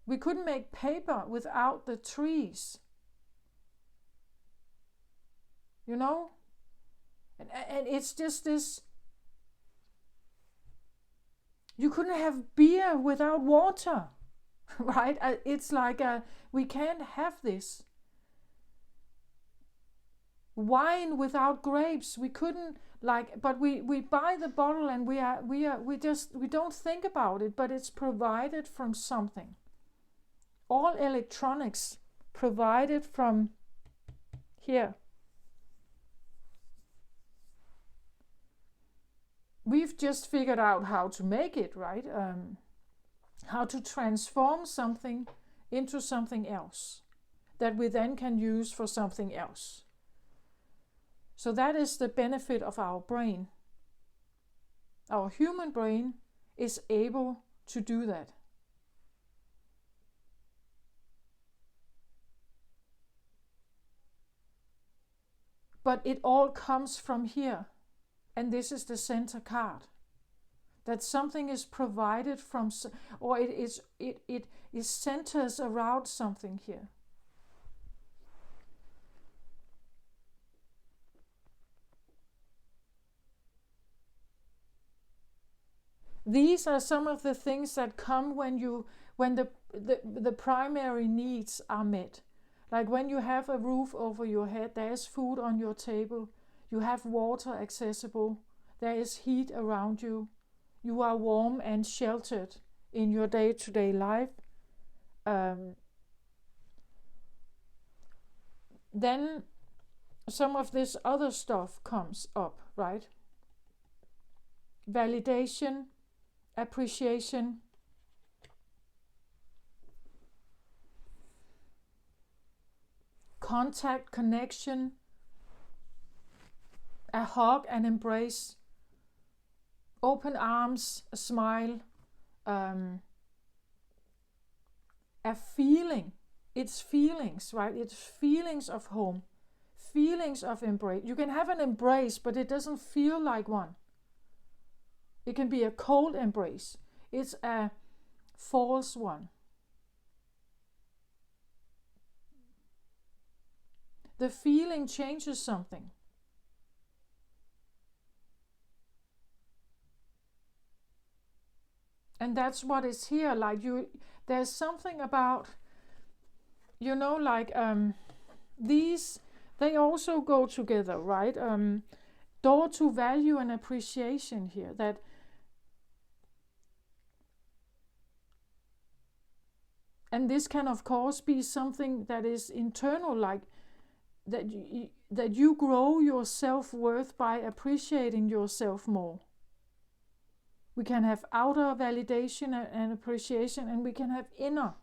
We couldn't make paper without the trees. You know? And it's just this. You couldn't have beer without water, right? It's like we can't have this. Wine without grapes, we couldn't, like, but we buy the bottle and we don't think about it, but it's provided from something. All electronics provided from here. We've just figured out how to make it, right? How to transform something into something else that we then can use for something else. So that is the benefit of our brain. Our human brain is able to do that. But it all comes from here. And this is the center card. That something is provided from, or it is centers around something here. These are some of the things that come when the primary needs are met. Like when you have a roof over your head, there is food on your table, you have water accessible, there is heat around you, you are warm and sheltered in your day-to-day life. Then some of this other stuff comes up, right? Validation, appreciation, contact, connection, a hug, an embrace, open arms, a smile, a feeling. It's feelings, right? It's feelings of home, feelings of embrace. You can have an embrace, but it doesn't feel like one. It can be a cold embrace. It's a false one. The feeling changes something. And that's what is here. Like there's something about, these, they also go together, right? Door to value and appreciation here. And this can of course be something that is internal, like that you grow your self-worth by appreciating yourself more. We can have outer validation and appreciation, and we can have inner.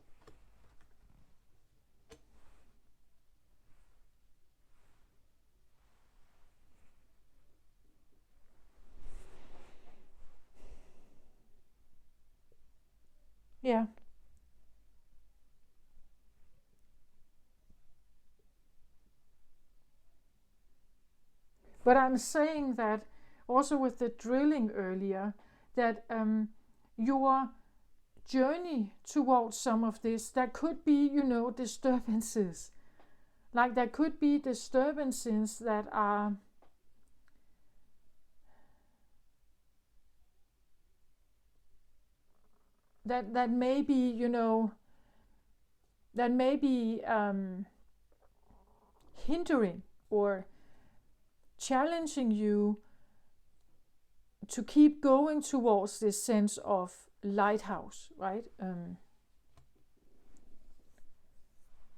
Yeah. But I'm saying that also with the drilling earlier, that your journey towards some of this, there could be, disturbances. Like there could be disturbances that are that may be, that may be hindering or challenging you to keep going towards this sense of lighthouse, right?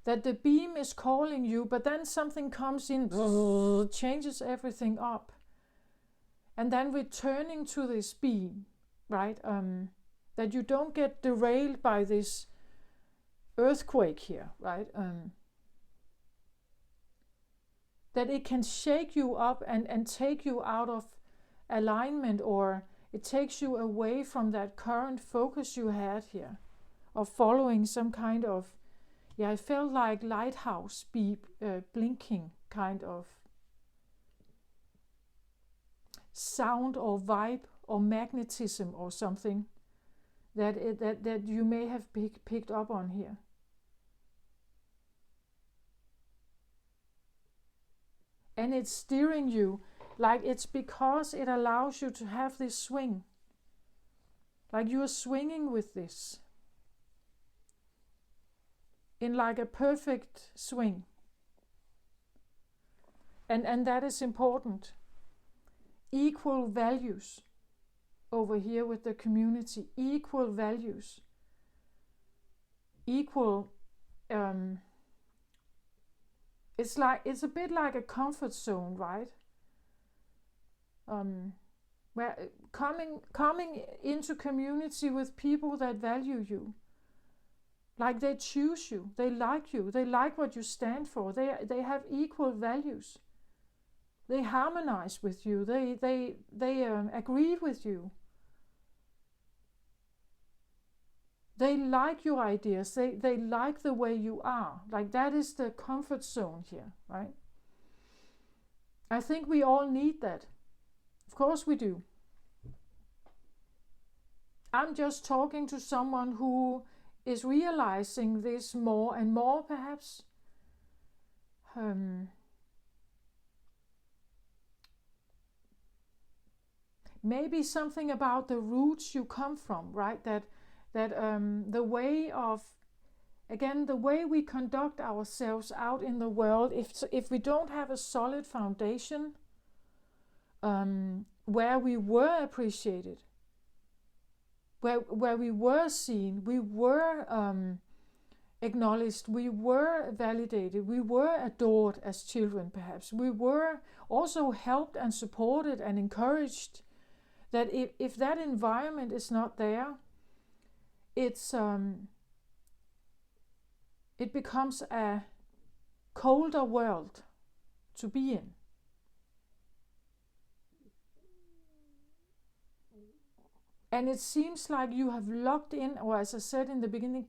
That the beam is calling you, but then something comes in, changes everything up. And then returning to this beam, right? That you don't get derailed by this earthquake here, right? That it can shake you up and take you out of alignment, or it takes you away from that current focus you had here of following some kind of, I felt like lighthouse blinking kind of sound or vibe or magnetism or something that you may have picked up on here. And it's steering you, like it's because it allows you to have this swing. Like you are swinging with this in like a perfect swing. And that is important. Equal values over here with the community. Equal values. Equal, it's a bit like a comfort zone, right? Where coming into community with people that value you. Like they choose you, they like what you stand for, they have equal values. They harmonize with you, they agree with you. They like your ideas, they like the way you are. Like that is the comfort zone here, right? I think we all need that. Of course we do. I'm just talking to someone who is realizing this more and more, perhaps. Maybe something about the roots you come from, right? That the way of, again, the way we conduct ourselves out in the world, if we don't have a solid foundation where we were appreciated, where we were seen, we were acknowledged, we were validated, we were adored as children, perhaps. We were also helped and supported and encouraged. That if that environment is not there, it becomes a colder world to be in. And it seems like you have locked in, or as I said in the beginning,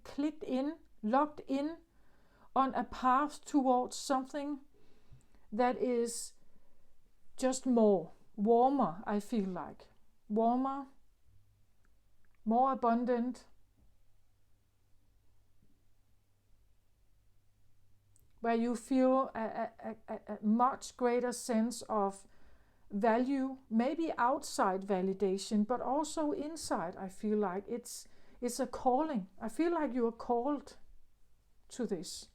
locked in on a path towards something that is just warmer, I feel like. Warmer, more abundant, where you feel a much greater sense of value, maybe outside validation, but also inside. I feel like it's a calling. I feel like you are called to this.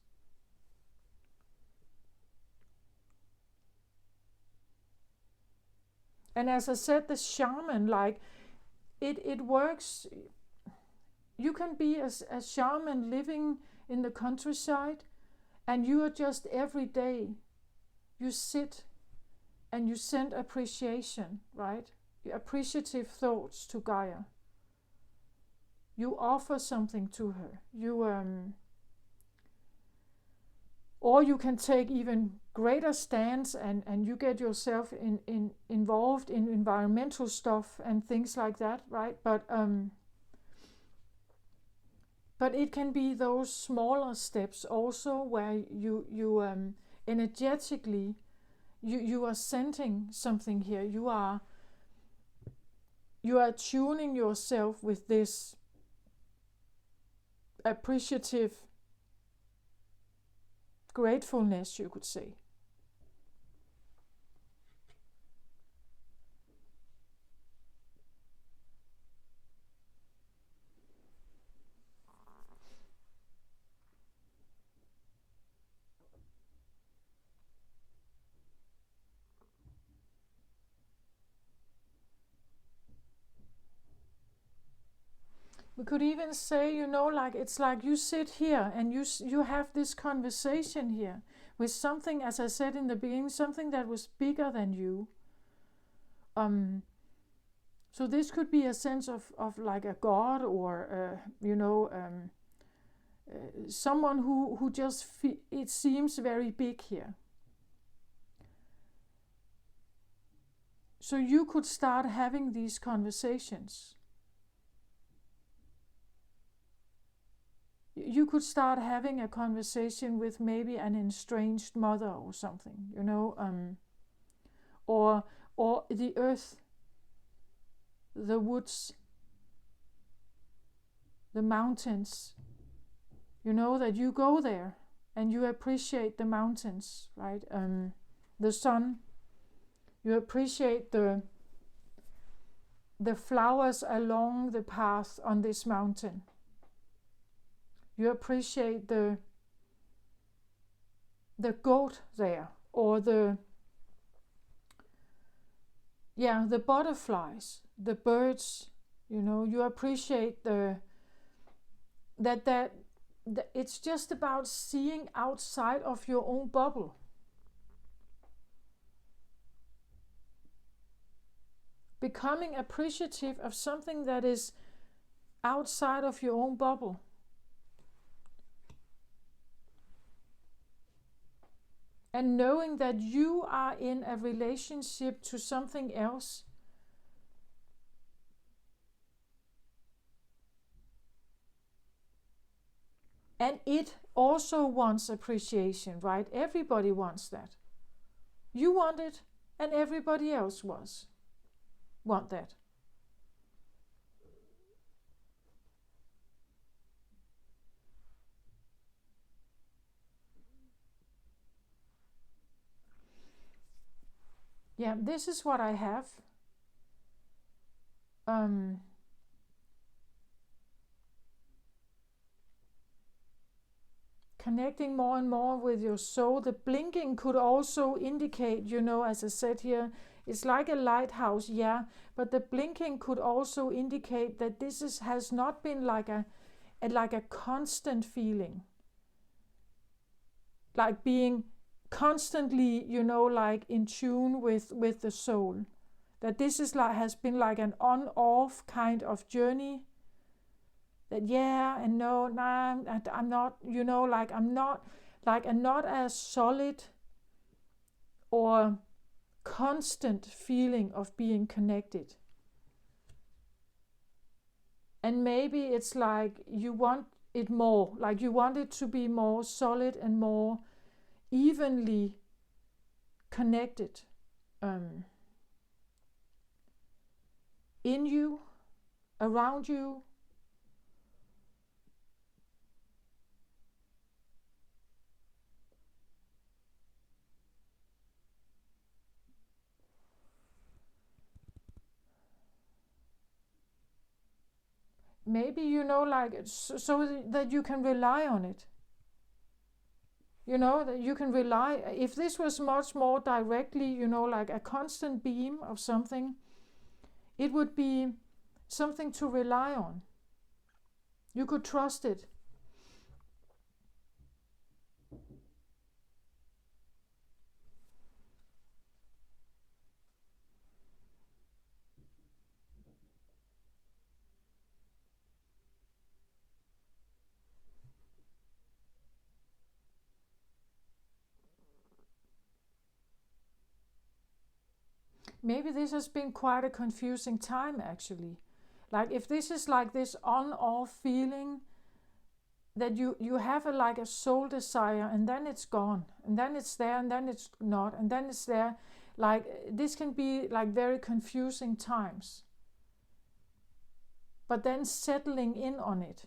And as I said, the shaman, like it works. You can be a shaman living in the countryside, and you are just every day, you sit and you send appreciation, right? Appreciative thoughts to Gaia. You offer something to her. Or you can take even greater stance and you get yourself involved in environmental stuff and things like that, right? But it can be those smaller steps also where you energetically you are sending something here. You are tuning yourself with this appreciative gratefulness, you could say. We could even say, like it's like you sit here and you have this conversation here with something, as I said in the beginning, something that was bigger than you. So this could be a sense of like a God, or someone who just it seems very big here. So you could start having these conversations. You could start having a conversation with maybe an estranged mother or something, or the earth, the woods, the mountains. That you go there and you appreciate the mountains, right? The sun. You appreciate the flowers along the path on this mountain. You appreciate the goat there, or the butterflies, the birds. You appreciate that it's just about seeing outside of your own bubble. Becoming appreciative of something that is outside of your own bubble. And knowing that you are in a relationship to something else. And it also wants appreciation, right? Everybody wants that. You want it, and everybody else want that. Yeah, this is what I have. Connecting more and more with your soul. The blinking could also indicate, as I said here, it's like a lighthouse, yeah, but the blinking could also indicate that this has not been like a constant feeling. Like being constantly, like in tune with the soul. That this is has been like an on-off kind of journey. That yeah and no, nah, I'm not, I'm not as solid or constant feeling of being connected. And maybe it's like you want it more, like you want it to be more solid and more evenly connected in you, around you. Maybe, so that you can rely on it. That you can rely. If this was much more directly, like a constant beam of something, it would be something to rely on. You could trust it. Maybe this has been quite a confusing time, actually. Like if this is like this on-off feeling that you have like a soul desire, and then it's gone, and then it's there, and then it's not, and then it's there. Like this can be like very confusing times. But then settling in on it.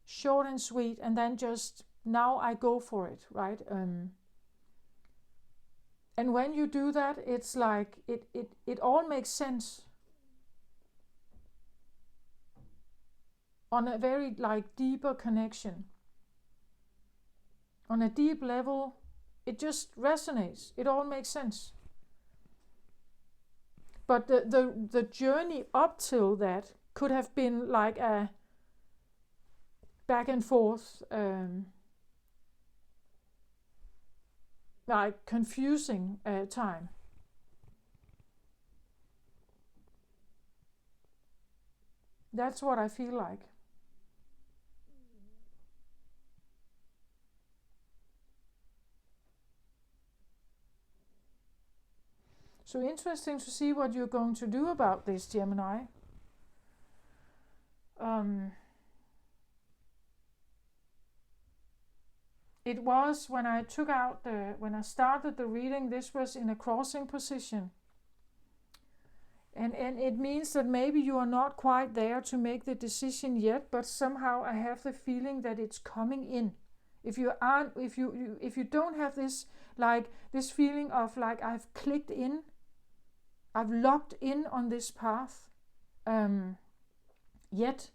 Short and sweet, and then just now I go for it, right? And when you do that, it's like it all makes sense. On a very like deeper connection. On a deep level, it just resonates. It all makes sense. But the journey up till that could have been like a back and forth, like confusing time. That's what I feel like. So interesting to see what you're going to do about this, Gemini. It was when I when I started the reading, this was in a crossing position. And it means that maybe you are not quite there to make the decision yet, but somehow I have the feeling that it's coming in. If you don't have this, like this feeling of like I've clicked in, I've locked in on this path, yet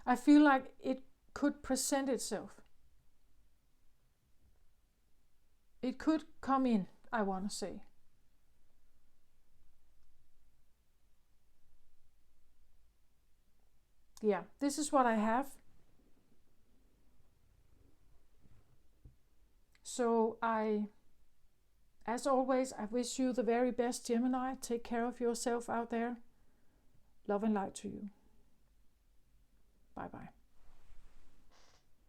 I feel like it could present itself. It could come in, I want to say. Yeah, this is what I have. So as always, I wish you the very best, Gemini. Take care of yourself out there. Love and light to you. Bye bye.